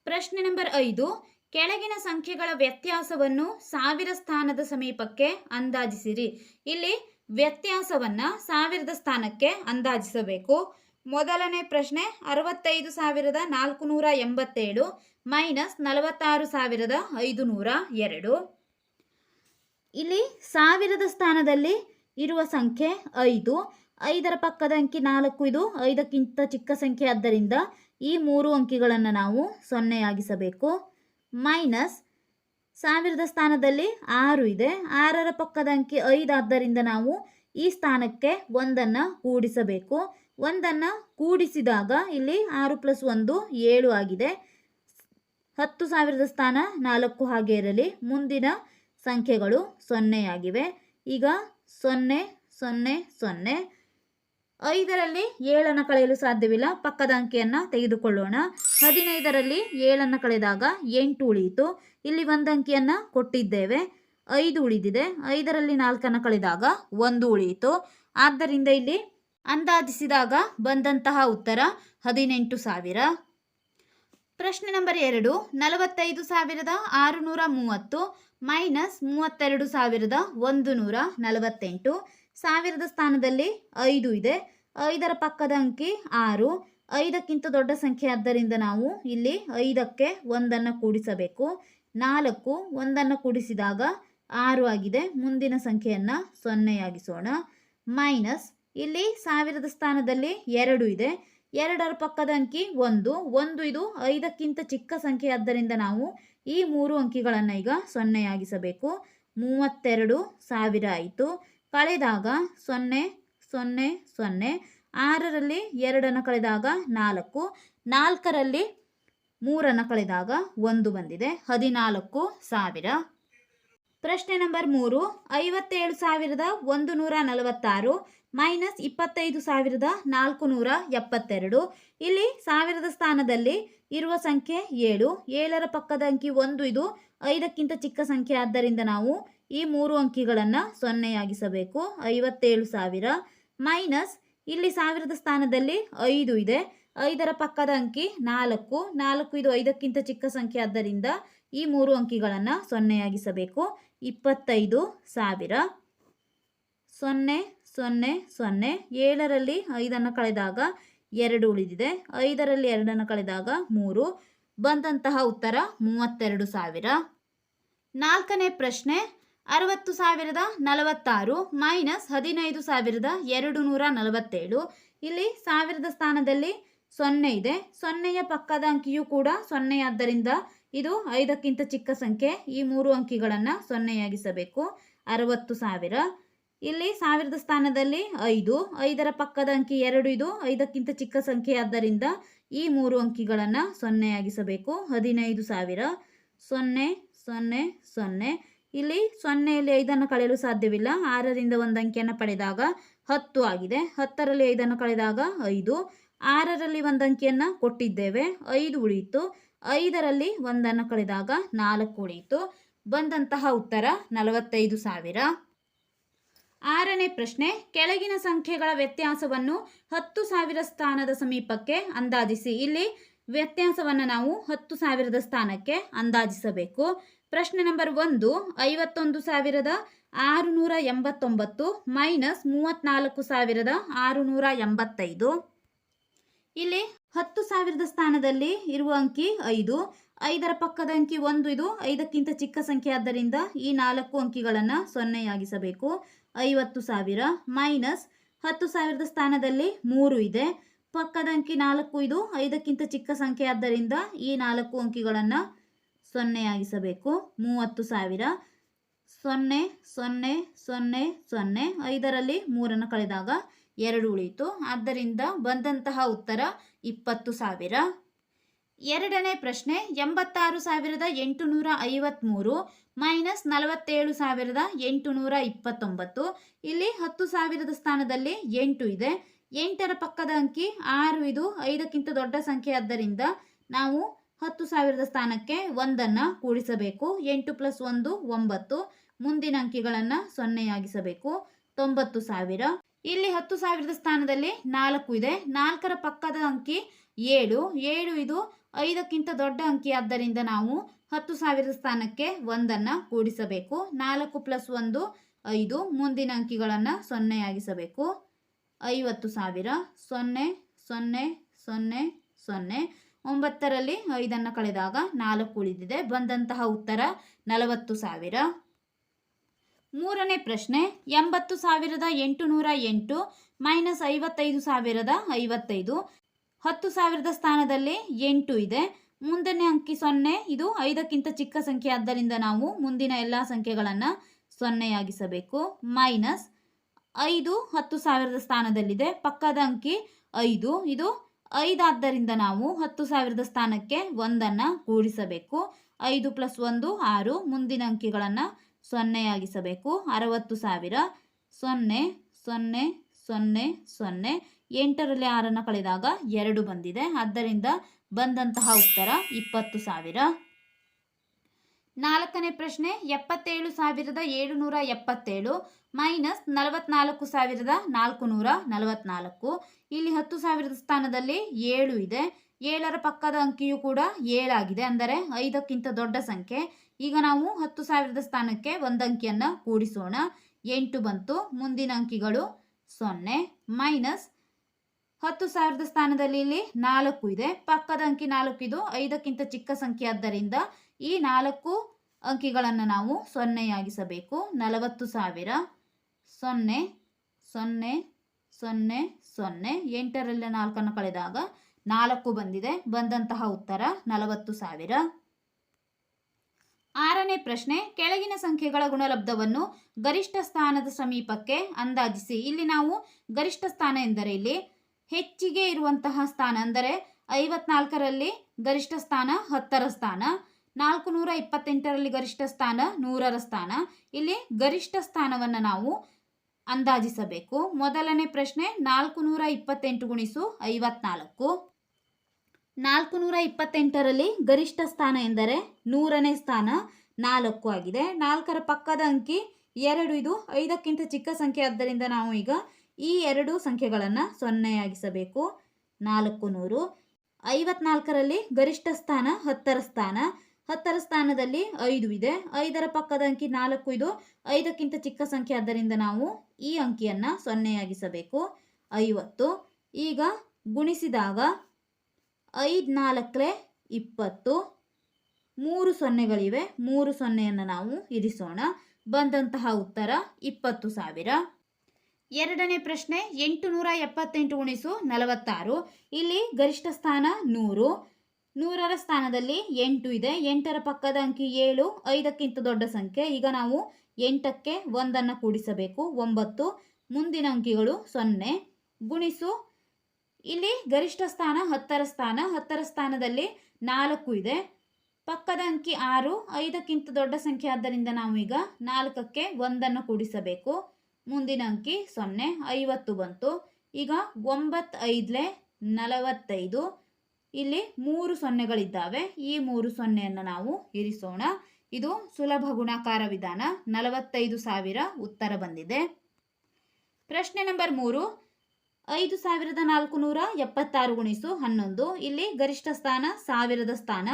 ಪ್ರಶ್ನೆ ನಂಬರ್ 5, ಕೆಳಗಿನ ಸಂಖ್ಯೆಗಳ ವ್ಯತ್ಯಾಸವನ್ನು 1000 ಸ್ಥಾನದ ಸಮೀಪಕ್ಕೆ ಅಂದಾಜಿಸಿರಿ. ಇಲ್ಲಿ ವ್ಯತ್ಯಾಸವನ್ನು 1000 ಸ್ಥಾನಕ್ಕೆ ಅಂದಾಜಿಸಬೇಕು. ಮೊದಲನೇ ಪ್ರಶ್ನೆ, 65,487 ಮೈನಸ್ 46,502. ಇಲ್ಲಿ 1000 ಸ್ಥಾನದಲ್ಲಿ ಇರುವ ಸಂಖ್ಯೆ 5. 5ರ ಪಕ್ಕದ ಅಂಕಿ 4. ಇದು 5ಕ್ಕಿಂತ ಚಿಕ್ಕ ಸಂಖ್ಯೆ, ಆದ್ದರಿಂದ ಈ 3 ಅಂಕಿಗಳನ್ನು ನಾವು 0 ಆಗಿಸಬೇಕು. ಮೈನಸ್ 1000 ಸ್ಥಾನದಲ್ಲಿ 6 ಇದೆ. 6ರ ಪಕ್ಕದ ಅಂಕಿ 5, ಆದ್ದರಿಂದ ನಾವು ಈ ಸ್ಥಾನಕ್ಕೆ 1ಅನ್ನು ಕೂಡಿಸಬೇಕು. 1ಅನ್ನು ಕೂಡಿಸಿದಾಗ ಇಲ್ಲಿ 6 + 1 7 ಆಗಿದೆ. 10,000 ಸ್ಥಾನ 4 ಹಾಗೆ ಇರಲಿ. ಮುಂದಿನ ಸಂಖ್ಯೆಗಳು 0 ಆಗಿವೆ. ಈಗ 0 0 0. 5ರಲ್ಲಿ 7 ಕಳೆಯಲು ಸಾಧ್ಯವಿಲ್ಲ, ಪಕ್ಕದ ಅಂಕಿಯನ್ನು ತೆಗೆದುಕೊಳ್ಳೋಣ. 15ರಲ್ಲಿ 7 ಕಳೆದಾಗ 8 ಉಳಿಯಿತು. ಇಲ್ಲಿ ಒಂದು ಅಂಕಿಯನ್ನು ಕೊಟ್ಟಿದ್ದೇವೆ, 5 ಉಳಿದಿದೆ. 5ರಲ್ಲಿ 4 ಕಳೆದಾಗ 1 ಉಳಿಯಿತು. ಆದ್ದರಿಂದ ಇಲ್ಲಿ ಅಂದಾಜಿಸಿದಾಗ ಬಂದಂತಹ ಉತ್ತರ 18,000. ಪ್ರಶ್ನೆ ನಂಬರ್ 2, 45,630 ಮೈನಸ್ 32,148. ಸಾವಿರದ ಸ್ಥಾನದಲ್ಲಿ 5 ಇದೆ, 5ರ ಪಕ್ಕದ ಅಂಕಿ 6. 5ಕ್ಕಿಂತ ದೊಡ್ಡ ಸಂಖ್ಯೆ ಆದ್ದರಿಂದ ನಾವು ಇಲ್ಲಿ 5ಕ್ಕೆ 1 ಕೂಡಿಸಬೇಕು. 4 1 ಕೂಡಿಸಿದಾಗ 6 ಆಗಿದೆ. ಮುಂದಿನ ಸಂಖ್ಯೆಯನ್ನು 0 ಮೈನಸ್ ಇಲ್ಲಿ ಸಾವಿರದ ಸ್ಥಾನದಲ್ಲಿ 2 ಇದೆ, 2ರ ಪಕ್ಕದ ಅಂಕಿ 1. 1 ಇದು 5ಕ್ಕಿಂತ ಚಿಕ್ಕ ಸಂಖ್ಯೆ ಆದ್ದರಿಂದ ನಾವು ಈ 3 ಅಂಕಿಗಳನ್ನು ಈಗ 0 32,000 ಆಯಿತು. ಕಳೆದಾಗ 0 0 0. 6ರಲ್ಲಿ 2 ಕಳೆದಾಗ 4, 4ರಲ್ಲಿ 3 ಕಳೆದಾಗ 1 ಬಂದಿದೆ, 14,000. ಪ್ರಶ್ನೆ ನಂಬರ್ 3, 57,146 ಮೈನಸ್ 25,472. ಇಲ್ಲಿ ಸಾವಿರದ ಸ್ಥಾನದಲ್ಲಿ ಇರುವ ಸಂಖ್ಯೆ 7, 7ರ ಪಕ್ಕದ ಅಂಕಿ 1. ಇದು 5ಕ್ಕಿಂತ ಚಿಕ್ಕ ಸಂಖ್ಯೆ ಆದ್ದರಿಂದ ನಾವು ಈ 3 ಅಂಕಿಗಳನ್ನು 0 57,000 ಮೈನಸ್ ಇಲ್ಲಿ ಸಾವಿರದ ಸ್ಥಾನದಲ್ಲಿ 5 ಇದೆ, 5ರ ಪಕ್ಕದ ಅಂಕಿ 4, 4 ಇದು 5ಕ್ಕಿಂತ ಚಿಕ್ಕ ಸಂಖ್ಯೆ ಆದ್ದರಿಂದ ಈ 3 ಅಂಕಿಗಳನ್ನು 0 25,000. 0 0 0. 7ರಲ್ಲಿ 5 ಕಳೆದಾಗ 2 ಉಳಿದಿದೆ, 5ರಲ್ಲಿ 2 ಕಳೆದಾಗ 3. ಬಂದಂತಹ ಉತ್ತರ 32,000. 4ನೇ ಪ್ರಶ್ನೆ, 60,046 ಮೈನಸ್ 15,247. ಇಲ್ಲಿ ಸಾವಿರದ ಸ್ಥಾನದಲ್ಲಿ 0 ಇದೆ, 0ಯ ಪಕ್ಕದ ಅಂಕಿಯೂ ಕೂಡ 0 ಆದ್ದರಿಂದ ಇದು 5ಕ್ಕಿಂತ ಚಿಕ್ಕ ಸಂಖ್ಯೆ. ಈ 3 ಅಂಕಿಗಳನ್ನು 0 60,000. ಇಲ್ಲಿ ಸಾವಿರದ ಸ್ಥಾನದಲ್ಲಿ 5, 5ರ ಪಕ್ಕದ ಅಂಕಿ 2. ಇದು 5ಕ್ಕಿಂತ ಚಿಕ್ಕ ಸಂಖ್ಯೆ ಆದ್ದರಿಂದ ಈ 3 ಅಂಕಿಗಳನ್ನು 0 15,000 0 0 0. ಇಲ್ಲಿ 0ಯಲ್ಲಿ 5 ಕಳೆಯಲು ಸಾಧ್ಯವಿಲ್ಲ, 6ರಿಂದ ಒಂದು ಅಂಕಿಯನ್ನು ಪಡೆದಾಗ 10 ಆಗಿದೆ. 10ರಲ್ಲಿ 5 ಕಳೆದಾಗ 5, 6ರಲ್ಲಿ ಒಂದು ಅಂಕಿಯನ್ನು ಕೊಟ್ಟಿದ್ದೇವೆ, 5 ಉಳಿಯಿತು. 5ರಲ್ಲಿ 1 ಕಳೆದಾಗ 4 ಉಳಿಯಿತು. ಬಂದಂತಹ ಉತ್ತರ 45,000. 6ನೇ ಪ್ರಶ್ನೆ, ಕೆಳಗಿನ ಸಂಖ್ಯೆಗಳ ವ್ಯತ್ಯಾಸವನ್ನು 10,000 ಸ್ಥಾನದ ಸಮೀಪಕ್ಕೆ ಅಂದಾಜಿಸಿ. ಇಲ್ಲಿ ವ್ಯತ್ಯಾಸವನ್ನು ನಾವು 10,000 ಸ್ಥಾನಕ್ಕೆ ಅಂದಾಜಿಸಬೇಕು. ಪ್ರಶ್ನೆ ನಂಬರ್ 1, 51,689 ಮೈನಸ್ 34,685. ಇಲ್ಲಿ 10,000 ಸ್ಥಾನದಲ್ಲಿ ಇರುವ ಅಂಕಿ 5, 5ರ ಪಕ್ಕದ ಅಂಕಿ 1. ಇದು 5ಕ್ಕಿಂತ ಚಿಕ್ಕ ಸಂಖ್ಯೆ ಆದ್ದರಿಂದ ಈ 4 ಅಂಕಿಗಳನ್ನು 0 50,000 ಮೈನಸ್ 10,000 ಸ್ಥಾನದಲ್ಲಿ 3 ಇದೆ, ಪಕ್ಕದ ಅಂಕಿ 4. ಇದು 5ಕ್ಕಿಂತ ಚಿಕ್ಕ ಸಂಖ್ಯೆ ಆದ್ದರಿಂದ ಈ 4 ಅಂಕಿಗಳನ್ನು 0 30,000 0 0 0 0. 5ರಲ್ಲಿ 3 ಕಳೆದಾಗ 2 ಉಳಿಯಿತು. ಆದ್ದರಿಂದ ಬಂದಂತಹ ಉತ್ತರ 20,000. 2ನೇ ಪ್ರಶ್ನೆ, 86,853 ಮೈನಸ್ 47,829. ಇಲ್ಲಿ 10,000 ಸ್ಥಾನದಲ್ಲಿ 8 ಇದೆ, 8ರ ಪಕ್ಕದ ಅಂಕಿ 6. ಇದು 5ಕ್ಕಿಂತ ದೊಡ್ಡ ಸಂಖ್ಯೆ ಆದ್ದರಿಂದ ನಾವು 10,000 ಸ್ಥಾನಕ್ಕೆ 1 ಕೂಡಿಸಬೇಕು. 8 + 1 9. ಮುಂದಿನ ಅಂಕಿಗಳನ್ನು 0 90,000. ಇಲ್ಲಿ 10,000 ಸ್ಥಾನದಲ್ಲಿ 4 ಇದೆ, 4ರ ಪಕ್ಕದ ಅಂಕಿ 7. 7 ಇದು 5ಕ್ಕಿಂತ ದೊಡ್ಡ ಅಂಕಿ ಆದ್ದರಿಂದ ನಾವು 10,000 ಸ್ಥಾನಕ್ಕೆ 1 ಕೂಡಿಸಬೇಕು. 4 + 1 5. ಮುಂದಿನ ಅಂಕಿಗಳನ್ನು 0 50,000 0 0 0 0. 9ರಲ್ಲಿ 5 ಕಳೆದಾಗ 4 ಉಳಿದಿದೆ. ಬಂದಂತಹ ಉತ್ತರ 40,000. 3ನೇ ಪ್ರಶ್ನೆ, 80,808 ಮೈನಸ್ 55,055. 10,000 ಸ್ಥಾನದಲ್ಲಿ 8 ಇದೆ, ಮುಂದಿನ ಅಂಕಿ 0. ಇದು 5ಕ್ಕಿಂತ ಚಿಕ್ಕ ಸಂಖ್ಯೆ ಆದ್ದರಿಂದ ನಾವು ಮುಂದಿನ ಎಲ್ಲ ಸಂಖ್ಯೆಗಳನ್ನು 0 ಮೈನಸ್ 5 10,000 ಸ್ಥಾನದಲ್ಲಿದೆ, ಪಕ್ಕದ ಅಂಕಿ 5. ಇದು 5 ಆದ್ದರಿಂದ ನಾವು 10,000 ಸ್ಥಾನಕ್ಕೆ 1 ಕೂಡಿಸಬೇಕು. 5 + 1 6. ಮುಂದಿನ ಅಂಕಿಗಳನ್ನು 0 60,000 0 0 0 0. 8ರಲ್ಲಿ 6 ಕಳೆದಾಗ 2 ಬಂದಿದೆ. ಆದ್ದರಿಂದ ಬಂದಂತಹ ಉತ್ತರ 20,000. 4ನೇ ಪ್ರಶ್ನೆ 77,777 ಮೈನಸ್ 44,444. ಇಲ್ಲಿ 10,000ದ ಸ್ಥಾನದಲ್ಲಿ 7 ಇದೆ. 7ರ ಪಕ್ಕದ ಅಂಕಿಯು ಕೂಡ 7 ಆಗಿದೆ, ಅಂದರೆ 5ಕ್ಕಿಂತ ದೊಡ್ಡ ಸಂಖ್ಯೆ. ಈಗ ನಾವು 10,000ದ ಸ್ಥಾನಕ್ಕೆ ಒಂದು ಅಂಕಿಯನ್ನು ಕೂಡಿಸೋಣ. 8 ಬಂತು. ಮುಂದಿನ ಅಂಕಿಗಳು 0 ಮೈನಸ್ 10,000ದ ಸ್ಥಾನದಲ್ಲಿ ಇಲ್ಲಿ 4 ಇದೆ. ಪಕ್ಕದ ಅಂಕಿ 4 ಇದು 5ಕ್ಕಿಂತ ಚಿಕ್ಕ ಸಂಖ್ಯೆ, ಆದ್ದರಿಂದ ಈ 4 ಅಂಕಿಗಳನ್ನು ನಾವು 0 40,000. 0 0 0 0. 8ರಲ್ಲಿ 4 ಕಳೆದಾಗ 4 ಬಂದಿದೆ. ಬಂದಂತಹ ಉತ್ತರ 40,000. 6ನೇ ಪ್ರಶ್ನೆ ಕೆಳಗಿನ ಸಂಖ್ಯೆಗಳ ಗುಣಲಬ್ಧವನ್ನು ಗರಿಷ್ಠ ಸ್ಥಾನದ ಸಮೀಪಕ್ಕೆ ಅಂದಾಜಿಸಿ. ಇಲ್ಲಿ ನಾವು ಗರಿಷ್ಠ ಸ್ಥಾನ ಎಂದರೆ ಇಲ್ಲಿ ಹೆಚ್ಚಿಗೆ ಇರುವಂತಹ ಸ್ಥಾನ, ಅಂದರೆ 54ರಲ್ಲಿ ಗರಿಷ್ಠ ಸ್ಥಾನ 10ರ ಸ್ಥಾನ, 428ರಲ್ಲಿ ಗರಿಷ್ಠ ಸ್ಥಾನ 100ರ ಸ್ಥಾನ. ಇಲ್ಲಿ ಗರಿಷ್ಠ ಸ್ಥಾನವನ್ನು ನಾವು ಅಂದಾಜಿಸಬೇಕು. ಮೊದಲನೇ ಪ್ರಶ್ನೆ 428 ಗುಣಿಸು 54. 428ರಲ್ಲಿ ಗರಿಷ್ಠ ಸ್ಥಾನ ಎಂದರೆ 100ನೇ ಸ್ಥಾನ 4 ಆಗಿದೆ. 4ರ ಪಕ್ಕದ ಅಂಕಿ 2 ಇದು 5ಕ್ಕಿಂತ ಚಿಕ್ಕ ಸಂಖ್ಯೆ, ಆದ್ದರಿಂದ ನಾವು ಈಗ ಈ 2 ಸಂಖ್ಯೆಗಳನ್ನು 0 400. 54ರಲ್ಲಿ ಗರಿಷ್ಠ ಸ್ಥಾನ 10ರ ಸ್ಥಾನ, 10ರ ಸ್ಥಾನದಲ್ಲಿ 5 ಇದೆ. 5ರ ಪಕ್ಕದ ಅಂಕಿ 4 ಇದು 5ಕ್ಕಿಂತ ಚಿಕ್ಕ ಸಂಖ್ಯೆ, ಆದ್ದರಿಂದ ನಾವು ಈ ಅಂಕಿಯನ್ನು 0 50. ಈಗ ಗುಣಿಸಿದಾಗ 5 4 20. 3 ಸೊನ್ನೆಗಳಿವೆ. 3 ಸೊನ್ನೆಯನ್ನು ನಾವು ಇರಿಸೋಣ. ಬಂದಂತಹ ಉತ್ತರ 20,000. 2ನೇ ಪ್ರಶ್ನೆ 878 ಗುಣಿಸು 46. ಇಲ್ಲಿ ಗರಿಷ್ಠ ಸ್ಥಾನ 100. 100ರ ಸ್ಥಾನದಲ್ಲಿ 8 ಇದೆ. 8ರ ಪಕ್ಕದ ಅಂಕಿ 7 5ಕ್ಕಿಂತ ದೊಡ್ಡ ಸಂಖ್ಯೆ. ಈಗ ನಾವು 8ಕ್ಕೆ 1 ಕೂಡಿಸಬೇಕು 9. ಮುಂದಿನ ಅಂಕಿಗಳು 0 ಗುಣಿಸು. ಇಲ್ಲಿ ಗರಿಷ್ಠ ಸ್ಥಾನ 10ರ ಸ್ಥಾನ, 10ರ ಸ್ಥಾನದಲ್ಲಿ 4 ಇದೆ. ಪಕ್ಕದ ಅಂಕಿ 6 5ಕ್ಕಿಂತ ದೊಡ್ಡ ಸಂಖ್ಯೆ, ಆದ್ದರಿಂದ ನಾವು ಈಗ 4ಕ್ಕೆ 1 ಕೂಡಿಸಬೇಕು. ಮುಂದಿನ ಅಂಕಿ 0 50 ಬಂತು. ಈಗ 9 5 45. ಇಲ್ಲಿ 3 ಸೊನ್ನೆಗಳಿದ್ದಾವೆ. ಈ 3 ಸೊನ್ನೆಯನ್ನು ನಾವು ಇರಿಸೋಣ. ಇದು ಸುಲಭ ಗುಣಾಕಾರ ವಿಧಾನ. 45,000 ಉತ್ತರ ಬಂದಿದೆ. ಪ್ರಶ್ನೆ ನಂಬರ್ 3 5,476 ಗುಣಿಸು 11. ಇಲ್ಲಿ ಗರಿಷ್ಠ ಸ್ಥಾನ 1000ದ ಸ್ಥಾನ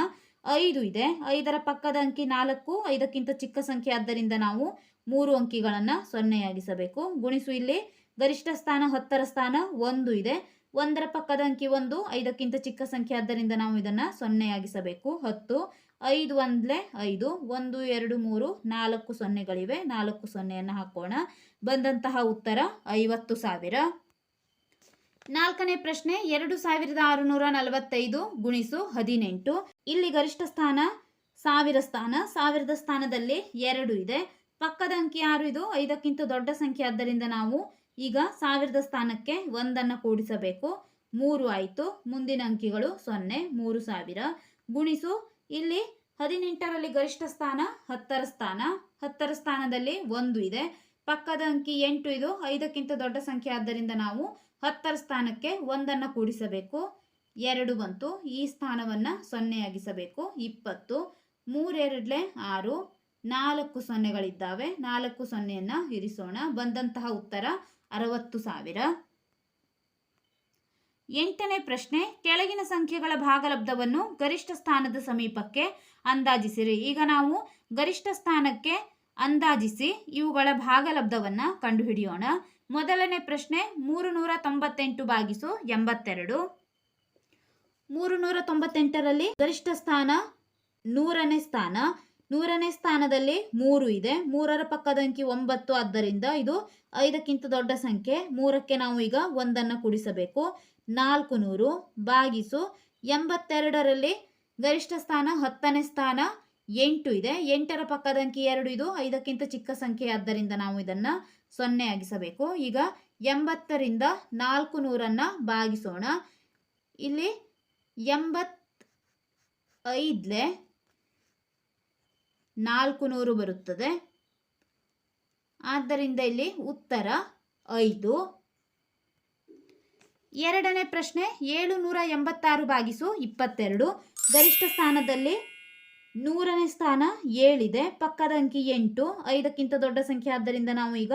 5 ಇದೆ. 5ರ ಪಕ್ಕದ ಅಂಕಿ 4 5ಕ್ಕಿಂತ ಚಿಕ್ಕ ಸಂಖ್ಯೆ, ಆದ್ದರಿಂದ ನಾವು 3 ಅಂಕಿಗಳನ್ನು 0 ಗುಣಿಸು. ಇಲ್ಲಿ ಗರಿಷ್ಠ ಸ್ಥಾನ 10ರ ಸ್ಥಾನ 1 ಇದೆ. 1ರ ಪಕ್ಕದ ಅಂಕಿ 1 5ಕ್ಕಿಂತ ಚಿಕ್ಕ ಸಂಖ್ಯೆ, ಆದ್ದರಿಂದ ನಾವು ಇದನ್ನು 0 10. 5 1 5 1 2 3 4 ಸೊನ್ನೆಗಳಿವೆ. 4 ಸೊನ್ನೆಯನ್ನು ಹಾಕೋಣ. ಬಂದಂತಹ ಉತ್ತರ 50,000. 4ನೇ ಪ್ರಶ್ನೆ 2,645 ಗುಣಿಸು 18. ಇಲ್ಲಿ ಗರಿಷ್ಠ ಸ್ಥಾನ 1000 ಸ್ಥಾನ, 1000ದ ಸ್ಥಾನದಲ್ಲಿ 2 ಇದೆ. ಪಕ್ಕದ ಅಂಕಿ 6 ಇದು 5ಕ್ಕಿಂತ ದೊಡ್ಡ ಸಂಖ್ಯೆ, ಆದ್ದರಿಂದ ನಾವು ಈಗ 1000ದ ಸ್ಥಾನಕ್ಕೆ 1 ಕೂಡಿಸಬೇಕು. 3 ಆಯಿತು. ಮುಂದಿನ ಅಂಕಿಗಳು 0 3000 ಗುಣಿಸು. ಇಲ್ಲಿ 18ರಲ್ಲಿ ಗರಿಷ್ಠ ಸ್ಥಾನ 10ರ ಸ್ಥಾನ, 10ರ ಸ್ಥಾನದಲ್ಲಿ 1 ಇದೆ. ಪಕ್ಕದ ಅಂಕಿ 8 ಇದು 5ಕ್ಕಿಂತ ದೊಡ್ಡ ಸಂಖ್ಯೆ, ಆದ್ದರಿಂದ ನಾವು 10ರ ಸ್ಥಾನಕ್ಕೆ 1 ಕೂಡಿಸಬೇಕು. 2 ಬಂತು. ಈ ಸ್ಥಾನವನ್ನು 0 20. 3 2 6 4 ಸೊನ್ನೆಗಳಿದ್ದಾವೆ. 4 ಸೊನ್ನೆಯನ್ನು ಇರಿಸೋಣ. ಬಂದಂತಹ ಉತ್ತರ 60,000. 8ನೇ ಪ್ರಶ್ನೆ ಕೆಳಗಿನ ಸಂಖ್ಯೆಗಳ ಭಾಗಲಬ್ಧವನ್ನು ಗರಿಷ್ಠ ಸ್ಥಾನದ ಸಮೀಪಕ್ಕೆ ಅಂದಾಜಿಸಿರಿ. ಈಗ ನಾವು ಗರಿಷ್ಠ ಸ್ಥಾನಕ್ಕೆ ಅಂದಾಜಿಸಿ ಇವುಗಳ ಭಾಗಲಬ್ಧವನ್ನು ಕಂಡುಹಿಡಿಯೋಣ. ಮೊದಲನೇ ಪ್ರಶ್ನೆ 398 ಭಾಗಿಸು 82. 398ರಲ್ಲಿ ಗರಿಷ್ಠ ಸ್ಥಾನ 100ನೇ ಸ್ಥಾನ, 100ನೇ ಸ್ಥಾನದಲ್ಲಿ 3 ಇದೆ. 3ರ ಪಕ್ಕದ ಅಂಕಿ 9, ಆದ್ದರಿಂದ ಇದು 5ಕ್ಕಿಂತ ದೊಡ್ಡ ಸಂಖ್ಯೆ. 3ಕ್ಕೆ ನಾವು ಈಗ 1 ಕೂಡಿಸಬೇಕು. 400 ಭಾಗಿಸು 82ರಲ್ಲಿ ಗರಿಷ್ಠ ಸ್ಥಾನ 10ನೇ ಸ್ಥಾನ 8 ಇದೆ. 8ರ ಪಕ್ಕದ ಅಂಕಿ 2 ಇದು 5ಕ್ಕಿಂತ ಚಿಕ್ಕ ಸಂಖ್ಯೆ, ಆದ್ದರಿಂದ ನಾವು ಇದನ್ನು 0 ಈಗ 80ರಿಂದ 400 ಭಾಗಿಸೋಣ. ಇಲ್ಲಿ 85 400 ಬರುತ್ತದೆ. ಆದ್ದರಿಂದ ಇಲ್ಲಿ ಉತ್ತರ 5. ಎರಡನೇ ಪ್ರಶ್ನೆ 786 ಭಾಗಿಸು 22. ಗರಿಷ್ಠ ಸ್ಥಾನದಲ್ಲಿ 100ನೇ ಸ್ಥಾನ 7 ಇದೆ, ಪಕ್ಕದ ಅಂಕಿ 8, 5ಕ್ಕಿಂತ ದೊಡ್ಡ ಸಂಖ್ಯೆ ಆದ್ದರಿಂದ ನಾವು ಈಗ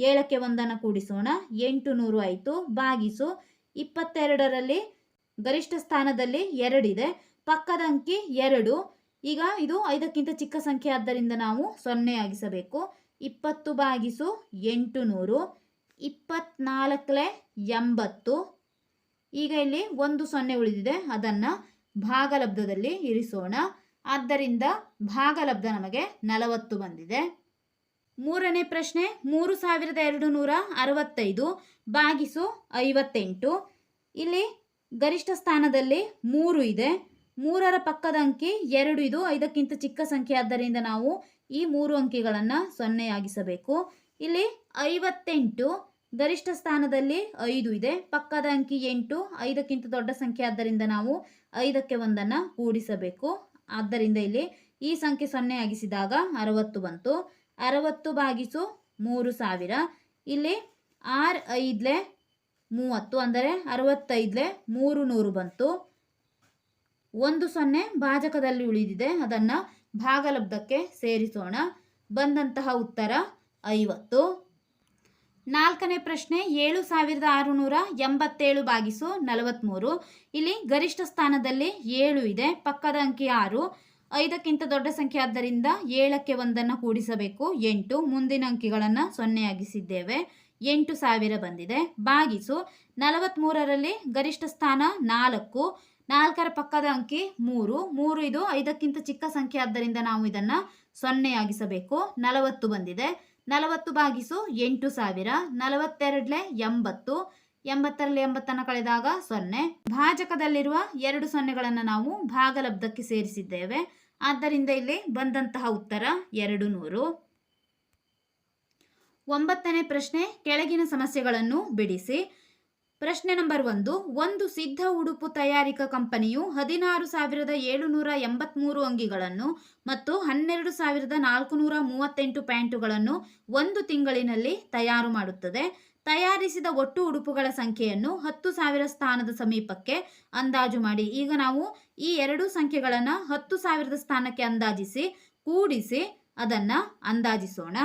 7ಕ್ಕೆ 1 ಕೂಡಿಸೋಣ. 800 ಆಯಿತು. ಭಾಗಿಸು 22ರಲ್ಲಿ ಗರಿಷ್ಠ ಸ್ಥಾನದಲ್ಲಿ 2 ಇದೆ, ಪಕ್ಕದ ಅಂಕಿ 2. ಈಗ ಇದು 5ಕ್ಕಿಂತ ಚಿಕ್ಕ ಸಂಖ್ಯೆ ಆದ್ದರಿಂದ ನಾವು 0 ಆಗಿಸಬೇಕು. 20 ಭಾಗಿಸು 800, 24 80. ಈಗ ಇಲ್ಲಿ 1 0 ಉಳಿದಿದೆ, ಅದನ್ನು ಭಾಗಲಬ್ಧದಲ್ಲಿ ಇರಿಸೋಣ. ಆದ್ದರಿಂದ ಭಾಗಲಬ್ಧ ನಮಗೆ 40 ಬಂದಿದೆ. ಮೂರನೇ ಪ್ರಶ್ನೆ 3265 ಭಾಗಿಸು 58. ಇಲ್ಲಿ ಗರಿಷ್ಠ ಸ್ಥಾನದಲ್ಲಿ 3 ಇದೆ, 3ರ ಪಕ್ಕದ ಅಂಕಿ 2. ಇದು 5ಕ್ಕಿಂತ ಚಿಕ್ಕ ಸಂಖ್ಯೆ ಆದ್ದರಿಂದ ನಾವು ಈ 3 ಅಂಕಿಗಳನ್ನು 0 ಆಗಿಸಬೇಕು. ಇಲ್ಲಿ 58 ಗರಿಷ್ಠ ಸ್ಥಾನದಲ್ಲಿ 5 ಇದೆ, ಪಕ್ಕದ ಅಂಕಿ 8, 5ಕ್ಕಿಂತ ದೊಡ್ಡ ಸಂಖ್ಯೆ ಆದ್ದರಿಂದ ನಾವು 5ಕ್ಕೆ 1 ಕೂಡಿಸಬೇಕು. ಆದ್ದರಿಂದ ಇಲ್ಲಿ ಈ ಸಂಖ್ಯೆ 0 ಆಗಿಸಿದಾಗ 60 ಬಂತು. 60 ಭಾಗಿಸು 3000. ಇಲ್ಲಿ 6 5 30 ಅಂದರೆ 65 300 ಬಂತು. 1 0 ಭಾಜಕದಲ್ಲಿ ಉಳಿದಿದೆ, ಅದನ್ನು ಭಾಗಲಬ್ಧಕ್ಕೆ ಸೇರಿಸೋಣ. ಬಂದಂತಹ ಉತ್ತರ 50. ನಾಲ್ಕನೇ ಪ್ರಶ್ನೆ 7687 ಭಾಗಿಸು 43. ಇಲ್ಲಿ ಗರಿಷ್ಠ ಸ್ಥಾನದಲ್ಲಿ 7 ಇದೆ, ಪಕ್ಕದ ಅಂಕಿ 6, 5ಕ್ಕಿಂತ ದೊಡ್ಡ ಸಂಖ್ಯೆ ಆದ್ದರಿಂದ 7ಕ್ಕೆ 1 ಕೂಡಿಸಬೇಕು. 8, ಮುಂದಿನ ಅಂಕಿಗಳನ್ನು 0 ಆಗಿಸಿದ್ದೇವೆ. 8000 ಬಂದಿದೆ. ಭಾಗಿಸು 43ರಲ್ಲಿ ಗರಿಷ್ಠ ಸ್ಥಾನ 4, 4ರ ಪಕ್ಕದ ಅಂಕಿ 3, 3 ಇದು 5ಕ್ಕಿಂತ ಚಿಕ್ಕ ಸಂಖ್ಯೆ ಆದ್ದರಿಂದ ನಾವು ಇದನ್ನು 0 ಆಗಿಸಬೇಕು. 40 ಬಂದಿದೆ. 40 ಭಾಗಿಸು 8000, 42 80, 80ರಲ್ಲಿ 80 ಕಳೆದಾಗ 0. ಭಾಜಕದಲ್ಲಿರುವ 2 ಸೊನ್ನೆಗಳನ್ನು ನಾವು ಭಾಗಲಬ್ಧಕ್ಕೆ ಸೇರಿಸಿದ್ದೇವೆ, ಆದ್ದರಿಂದ ಇಲ್ಲಿ ಬಂದಂತಹ ಉತ್ತರ 200. 9ನೇ ಪ್ರಶ್ನೆ ಕೆಳಗಿನ ಸಮಸ್ಯೆಗಳನ್ನು ಬಿಡಿಸಿ. ಪ್ರಶ್ನೆ ನಂಬರ್ 1, ಒಂದು ಸಿದ್ಧ ಉಡುಪು ತಯಾರಿಕಾ ಕಂಪನಿಯು 16,783 ಅಂಗಿಗಳನ್ನು ಮತ್ತು 12,438 ಪ್ಯಾಂಟುಗಳನ್ನು 1 ತಿಂಗಳಿನಲ್ಲಿ ತಯಾರು ಮಾಡುತ್ತದೆ. ತಯಾರಿಸಿದ ಒಟ್ಟು ಉಡುಪುಗಳ ಸಂಖ್ಯೆಯನ್ನು 10,000 ಸ್ಥಾನದ ಸಮೀಪಕ್ಕೆ ಅಂದಾಜು ಮಾಡಿ. ಈಗ ನಾವು ಈ 2 ಸಂಖ್ಯೆಗಳನ್ನು 10,000 ಸ್ಥಾನಕ್ಕೆ ಅಂದಾಜಿಸಿ ಕೂಡಿಸಿ ಅದನ್ನು ಅಂದಾಜಿಸೋಣ.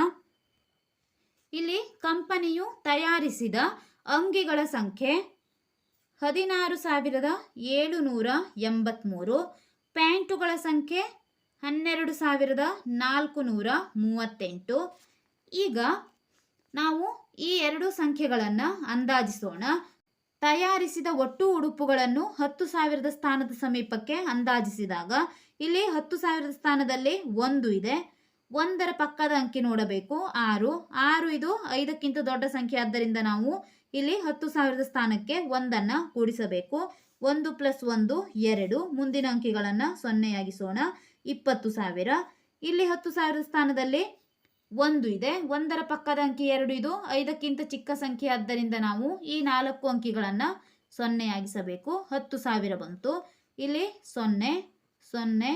ಇಲ್ಲಿ ಕಂಪನಿಯು ತಯಾರಿಸಿದ ಅಂಗಿಗಳ ಸಂಖ್ಯೆ 16,783, ಪ್ಯಾಂಟುಗಳ ಸಂಖ್ಯೆ 12,438. ಈಗ ನಾವು ಈ 2 ಸಂಖ್ಯೆಗಳನ್ನು ಅಂದಾಜಿಸೋಣ. ತಯಾರಿಸಿದ ಒಟ್ಟು ಉಡುಪುಗಳನ್ನು 10,000 ಸ್ಥಾನದ ಸಮೀಪಕ್ಕೆ ಅಂದಾಜಿಸಿದಾಗ ಇಲ್ಲಿ 10,000 ಸ್ಥಾನದಲ್ಲಿ 1 ಇದೆ, 1ರ ಪಕ್ಕದ ಅಂಕಿ ನೋಡಬೇಕು 6, 6 ಇದು 5ಕ್ಕಿಂತ ದೊಡ್ಡ ಸಂಖ್ಯೆ ಆದ್ದರಿಂದ ನಾವು ಇಲ್ಲಿ 10,000 ಸ್ಥಾನಕ್ಕೆ 1 ಕೂಡಿಸಬೇಕು. 1 + 1 2, ಮುಂದಿನ ಅಂಕಿಗಳನ್ನು 0 ಆಗಿಸೋಣ. 20,000. ಇಲ್ಲಿ 10,000 ಸ್ಥಾನದಲ್ಲಿ 1 ಇದೆ, 1ರ ಪಕ್ಕದ ಅಂಕಿ 2, ಇದು 5ಕ್ಕಿಂತ ಚಿಕ್ಕ ಸಂಖ್ಯೆ ಆದ್ದರಿಂದ ನಾವು ಈ 4 ಅಂಕಿಗಳನ್ನು 0 ಆಗಿಸಬೇಕು. 10,000 ಬಂತು. ಇಲ್ಲಿ 0 0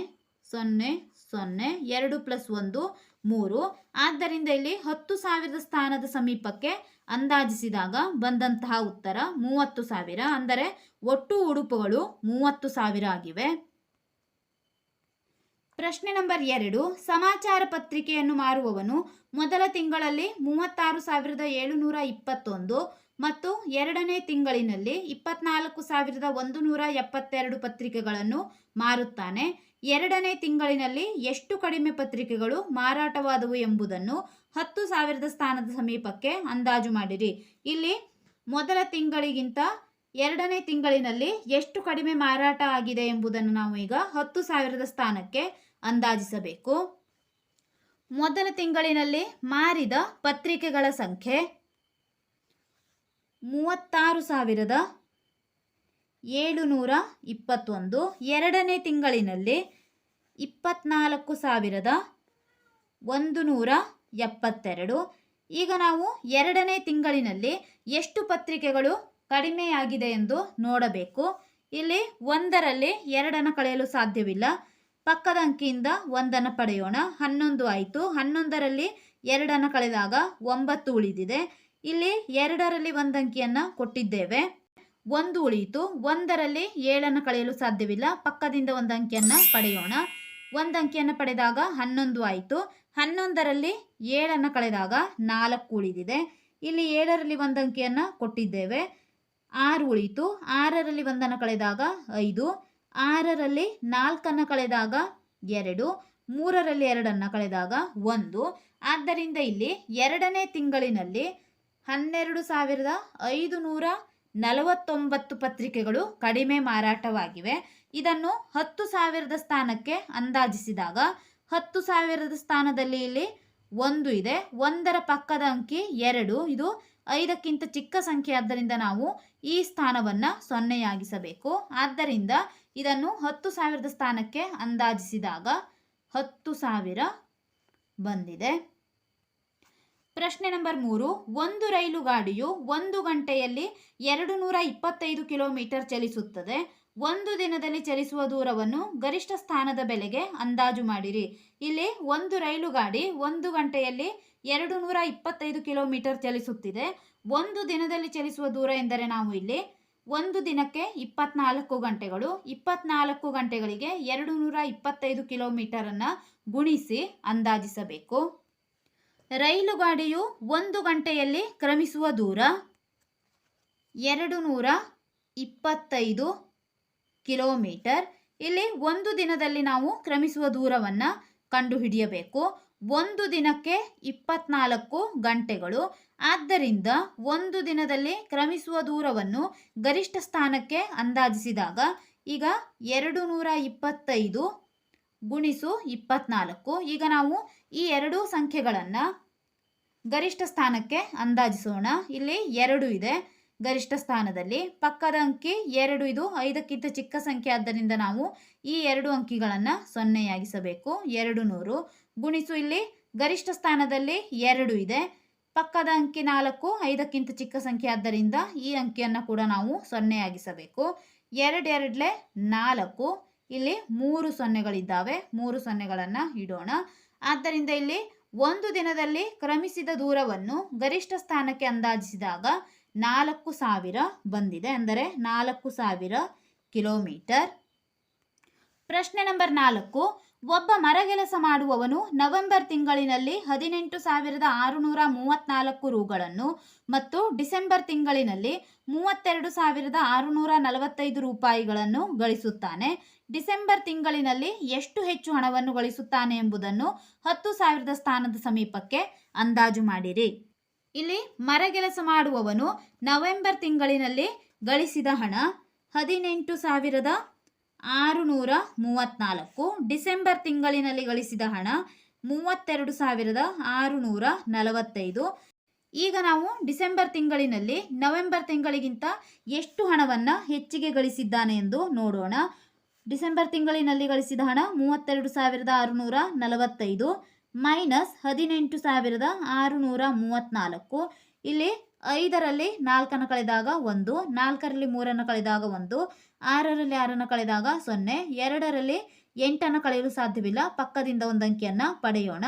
0 0, 2 + 1 3. ಆದ್ದರಿಂದ ಇಲ್ಲಿ 10,000 ಸ್ಥಾನದ ಸಮೀಪಕ್ಕೆ ಅಂದಾಜಿಸಿದಾಗ ಬಂದಂತಹ ಉತ್ತರ 30,000. ಅಂದರೆ ಒಟ್ಟು ಉಡುಪುಗಳು 30,000 ಆಗಿವೆ. ಪ್ರಶ್ನೆ ನಂಬರ್ 2, ಸಮಾಚಾರ ಪತ್ರಿಕೆಯನ್ನು ಮಾರುವವನು ಮೊದಲ ತಿಂಗಳಲ್ಲಿ 36,721 ಮತ್ತು ಎರಡನೇ ತಿಂಗಳಿನಲ್ಲಿ 24,172 ಪತ್ರಿಕೆಗಳನ್ನು ಮಾರುತ್ತಾನೆ. ಎರಡನೇ ತಿಂಗಳಿನಲ್ಲಿ ಎಷ್ಟು ಕಡಿಮೆ ಪತ್ರಿಕೆಗಳು ಮಾರಾಟವಾದವು ಎಂಬುದನ್ನು 10,000 ಸ್ಥಾನದ ಸಮೀಪಕ್ಕೆ ಅಂದಾಜು ಮಾಡಿರಿ. ಇಲ್ಲಿ ಮೊದಲ ತಿಂಗಳಿಗಿಂತ ಎರಡನೇ ತಿಂಗಳಿನಲ್ಲಿ ಎಷ್ಟು ಕಡಿಮೆ ಮಾರಾಟ ಆಗಿದೆ ಎಂಬುದನ್ನು ನಾವು ಈಗ 10,000 ಸ್ಥಾನಕ್ಕೆ ಅಂದಾಜಿಸಬೇಕು. ಮೊದಲ ತಿಂಗಳಿನಲ್ಲಿ ಮಾರಿದ ಪತ್ರಿಕೆಗಳ ಸಂಖ್ಯೆ 36,721. ಎರಡನೇ ತಿಂಗಳಿನಲ್ಲಿ 24,172. ಈಗ ನಾವು ಎರಡನೇ ತಿಂಗಳಿನಲ್ಲಿ ಎಷ್ಟು ಪತ್ರಿಕೆಗಳು ಕಡಿಮೆಯಾಗಿದೆ ಎಂದು ನೋಡಬೇಕು. ಇಲ್ಲಿ 1ರಲ್ಲಿ 2 ಕಳೆಯಲು ಸಾಧ್ಯವಿಲ್ಲ, ಪಕ್ಕದ ಅಂಕಿಯಿಂದ 1 ಪಡೆಯೋಣ. 11 ಆಯಿತು. 11ರಲ್ಲಿ 2 ಕಳೆದಾಗ 9 ಉಳಿದಿದೆ. ಇಲ್ಲಿ 2ರಲ್ಲಿ ಒಂದು ಅಂಕಿಯನ್ನು ಕೊಟ್ಟಿದ್ದೇವೆ, 1 ಉಳಿಯಿತು. 1ರಲ್ಲಿ 7 ಕಳೆಯಲು ಸಾಧ್ಯವಿಲ್ಲ, ಪಕ್ಕದಿಂದ ಒಂದು ಅಂಕಿಯನ್ನು ಪಡೆಯೋಣ. ಒಂದು ಅಂಕಿಯನ್ನು ಪಡೆದಾಗ 11 ಆಯಿತು. 11ರಲ್ಲಿ 7 ಕಳೆದಾಗ 4 ಉಳಿದಿದೆ. ಇಲ್ಲಿ 7ರಲ್ಲಿ ಒಂದು ಅಂಕಿಯನ್ನು ಕೊಟ್ಟಿದ್ದೇವೆ, 6 ಉಳಿಯಿತು. 6ರಲ್ಲಿ 1 ಕಳೆದಾಗ 5, 6ರಲ್ಲಿ 4 ಕಳೆದಾಗ 2, 3ರಲ್ಲಿ 2 ಕಳೆದಾಗ 1. ಆದ್ದರಿಂದ ಇಲ್ಲಿ 2ನೇ ತಿಂಗಳಿನಲ್ಲಿ 12,549 ಪತ್ರಿಕೆಗಳು ಕಡಿಮೆ ಮಾರಾಟವಾಗಿವೆ. ಇದನ್ನು 10,000 ಸ್ಥಾನಕ್ಕೆ ಅಂದಾಜಿಸಿದಾಗ 10,000 ಸ್ಥಾನದಲ್ಲಿ ಇಲ್ಲಿ 1 ಇದೆ, 1ರ ಪಕ್ಕದ ಅಂಕಿ 2, ಇದು 5ಕ್ಕಿಂತ ಚಿಕ್ಕ ಸಂಖ್ಯೆ. ಆದ್ದರಿಂದ ನಾವು ಈ ಸ್ಥಾನವನ್ನು 0ಯಾಗಿಸಬೇಕು. ಆದ್ದರಿಂದ ಇದನ್ನು 10,000 ಸ್ಥಾನಕ್ಕೆ ಅಂದಾಜಿಸಿದಾಗ 10,000 ಬಂದಿದೆ. ಪ್ರಶ್ನೆ ನಂಬರ್ 3. ಒಂದು ರೈಲು ಗಾಡಿಯು 1 ಗಂಟೆಯಲ್ಲಿ 225 ಕಿಲೋಮೀಟರ್ ಚಲಿಸುತ್ತದೆ. ಒಂದು ದಿನದಲ್ಲಿ ಚಲಿಸುವ ದೂರವನ್ನು ಗರಿಷ್ಠ ಸ್ಥಾನದ ಬೆಲೆಗೆ ಅಂದಾಜು ಮಾಡಿರಿ. ಇಲ್ಲಿ ಒಂದು ರೈಲು ಗಾಡಿ 1 ಗಂಟೆಯಲ್ಲಿ 225 ಕಿಲೋಮೀಟರ್ ಚಲಿಸುತ್ತಿದೆ. ಒಂದು ದಿನದಲ್ಲಿ ಚಲಿಸುವ ದೂರ ಎಂದರೆ ನಾವು ಇಲ್ಲಿ ಒಂದು ದಿನಕ್ಕೆ 24 ಗಂಟೆಗಳು, 24 ಗಂಟೆಗಳಿಗೆ 225 ಕಿಲೋಮೀಟರನ್ನು ಗುಣಿಸಿ ಅಂದಾಜಿಸಬೇಕು. ರೈಲು ಗಾಡಿಯು 1 ಗಂಟೆಯಲ್ಲಿ ಕ್ರಮಿಸುವ ದೂರ 225 ಕಿಲೋಮೀಟರ್. ಇಲ್ಲಿ ಒಂದು ದಿನದಲ್ಲಿ ನಾವು ಕ್ರಮಿಸುವ ದೂರವನ್ನು ಕಂಡುಹಿಡಿಯಬೇಕು. ಒಂದು ದಿನಕ್ಕೆ 24 ಗಂಟೆಗಳು. ಆದ್ದರಿಂದ ಒಂದು ದಿನದಲ್ಲಿ ಕ್ರಮಿಸುವ ದೂರವನ್ನು ಗರಿಷ್ಠ ಸ್ಥಾನಕ್ಕೆ ಅಂದಾಜಿಸಿದಾಗ ಈಗ 225 ಗುಣಿಸು 24. ಈಗ ನಾವು ಈ ಎರಡೂ ಸಂಖ್ಯೆಗಳನ್ನು ಗರಿಷ್ಠ ಸ್ಥಾನಕ್ಕೆ ಅಂದಾಜಿಸೋಣ. ಇಲ್ಲಿ 2 ಇದೆ ಗರಿಷ್ಠ ಸ್ಥಾನದಲ್ಲಿ, ಪಕ್ಕದ ಅಂಕಿ 2, ಇದು 5ಕ್ಕಿಂತ ಚಿಕ್ಕ ಸಂಖ್ಯೆ. ಆದ್ದರಿಂದ ನಾವು ಈ 2 ಅಂಕಿಗಳನ್ನು 0ಯಾಗಿಸಬೇಕು. 200 ಗುಣಿಸು ಇಲ್ಲಿ ಗರಿಷ್ಠ ಸ್ಥಾನದಲ್ಲಿ 2 ಇದೆ, ಪಕ್ಕದ ಅಂಕಿ 4, 5ಕ್ಕಿಂತ ಚಿಕ್ಕ ಸಂಖ್ಯೆ. ಆದ್ದರಿಂದ ಈ ಅಂಕಿಯನ್ನು ಕೂಡ ನಾವು 0ಯಾಗಿಸಬೇಕು. 2 2 4, ಇಲ್ಲಿ 3 ಸೊನ್ನೆಗಳಿದ್ದಾವೆ, 3 ಸೊನ್ನೆಗಳನ್ನು ಇಡೋಣ. ಆದ್ದರಿಂದ ಇಲ್ಲಿ ಒಂದು ದಿನದಲ್ಲಿ ಕ್ರಮಿಸಿದ ದೂರವನ್ನು ಗರಿಷ್ಠ ಸ್ಥಾನಕ್ಕೆ ಅಂದಾಜಿಸಿದಾಗ 4,000 ಬಂದಿದೆ, ಅಂದರೆ 4,000 ಕಿಲೋಮೀಟರ್. ಪ್ರಶ್ನೆ ನಂಬರ್ 4. ಒಬ್ಬ ಮರಗೆಲಸ ಮಾಡುವವನು ನವೆಂಬರ್ ತಿಂಗಳಿನಲ್ಲಿ 18,634 ರೂಗಳನ್ನು ಮತ್ತು ಡಿಸೆಂಬರ್ ತಿಂಗಳಿನಲ್ಲಿ 32,645 ರೂಪಾಯಿಗಳನ್ನು ಗಳಿಸುತ್ತಾನೆ. ಡಿಸೆಂಬರ್ ತಿಂಗಳಿನಲ್ಲಿ ಎಷ್ಟು ಹೆಚ್ಚು ಹಣವನ್ನು ಗಳಿಸುತ್ತಾನೆ ಎಂಬುದನ್ನು 10,000 ಸ್ಥಾನದ ಸಮೀಪಕ್ಕೆ ಅಂದಾಜು ಮಾಡಿರಿ. ಇಲ್ಲಿ ಮರಗೆಲಸ ಮಾಡುವವನು ನವೆಂಬರ್ ತಿಂಗಳಿನಲ್ಲಿ ಗಳಿಸಿದ ಹಣ 18,634, ಡಿಸೆಂಬರ್ ತಿಂಗಳಿನಲ್ಲಿ ಗಳಿಸಿದ ಹಣ 32,645. ಈಗ ನಾವು ಡಿಸೆಂಬರ್ ತಿಂಗಳಿನಲ್ಲಿ ನವೆಂಬರ್ ತಿಂಗಳಿಗಿಂತ ಎಷ್ಟು ಹಣವನ್ನು ಹೆಚ್ಚಿಗೆ ಗಳಿಸಿದ್ದಾನೆ ಎಂದು ನೋಡೋಣ. ಡಿಸೆಂಬರ್ ತಿಂಗಳಿನಲ್ಲಿ ಗಳಿಸಿದ ಹಣ 32,645 ಮೈನಸ್ 18,634. ಇಲ್ಲಿ 5ರಲ್ಲಿ 4 ಕಳೆದಾಗ 1, 4ರಲ್ಲಿ 3 ಕಳೆದಾಗ 1, 6ರಲ್ಲಿ 6 ಕಳೆದಾಗ 0, 2ರಲ್ಲಿ 8 ಕಳೆಯಲು ಸಾಧ್ಯವಿಲ್ಲ, ಪಕ್ಕದಿಂದ ಒಂದು ಅಂಕಿಯನ್ನು ಪಡೆಯೋಣ.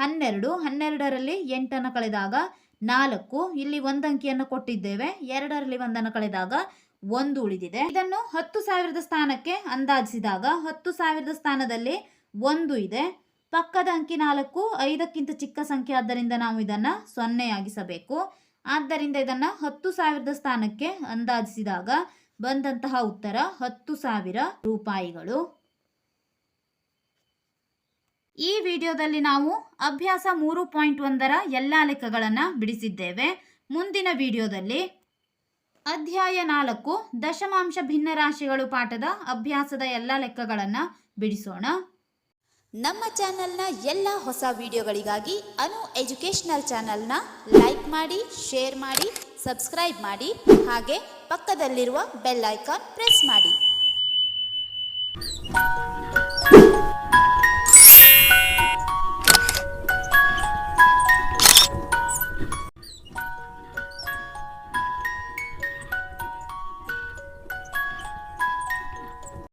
12, 12ರಲ್ಲಿ 8 ಕಳೆದಾಗ 4, ಇಲ್ಲಿ ಒಂದು ಅಂಕಿಯನ್ನು ಕೊಟ್ಟಿದ್ದೇವೆ, 2ರಲ್ಲಿ 1 ಕಳೆದಾಗ 1 ಉಳಿದಿದೆ. ಇದನ್ನು 10,000 ಸ್ಥಾನಕ್ಕೆ ಅಂದಾಜಿಸಿದಾಗ 10,000 ಸ್ಥಾನದಲ್ಲಿ 1 ಇದೆ, ಪಕ್ಕದ ಅಂಕಿ 4, 5ಕ್ಕಿಂತ ಚಿಕ್ಕ ಸಂಖ್ಯೆ. ಆದ್ದರಿಂದ ನಾವು ಇದನ್ನು 0ಯಾಗಿಸಬೇಕು. ಆದ್ದರಿಂದ ಇದನ್ನು 10,000 ಸ್ಥಾನಕ್ಕೆ ಅಂದಾಜಿಸಿದಾಗ ಬಂದಂತಹ ಉತ್ತರ 10,000 ರೂಪಾಯಿಗಳು. ಈ ವಿಡಿಯೋದಲ್ಲಿ ನಾವು ಅಭ್ಯಾಸ 3.1ರ ಎಲ್ಲ ಲೆಕ್ಕಗಳನ್ನು ಬಿಡಿಸಿದ್ದೇವೆ. ಮುಂದಿನ ವಿಡಿಯೋದಲ್ಲಿ ಅಧ್ಯಾಯ 4 ದಶಮಾಂಶ ಭಿನ್ನರಾಶಿಗಳು ಪಾಠದ ಅಭ್ಯಾಸದ ಎಲ್ಲ ಲೆಕ್ಕಗಳನ್ನು ಬಿಡಿಸೋಣ. ನಮ್ಮ ಚಾನೆಲ್ನ ಎಲ್ಲ ಹೊಸ ವಿಡಿಯೋಗಳಿಗಾಗಿ ಅನು ಎಜುಕೇಷನಲ್ ಚಾನೆಲ್ನ ಲೈಕ್ ಮಾಡಿ, ಶೇರ್ ಮಾಡಿ, ಸಬ್ಸ್ಕ್ರೈಬ್ ಮಾಡಿ, ಹಾಗೆ ಪಕ್ಕದಲ್ಲಿರುವ ಬೆಲ್ ಐಕಾನ್ ಪ್ರೆಸ್ ಮಾಡಿ.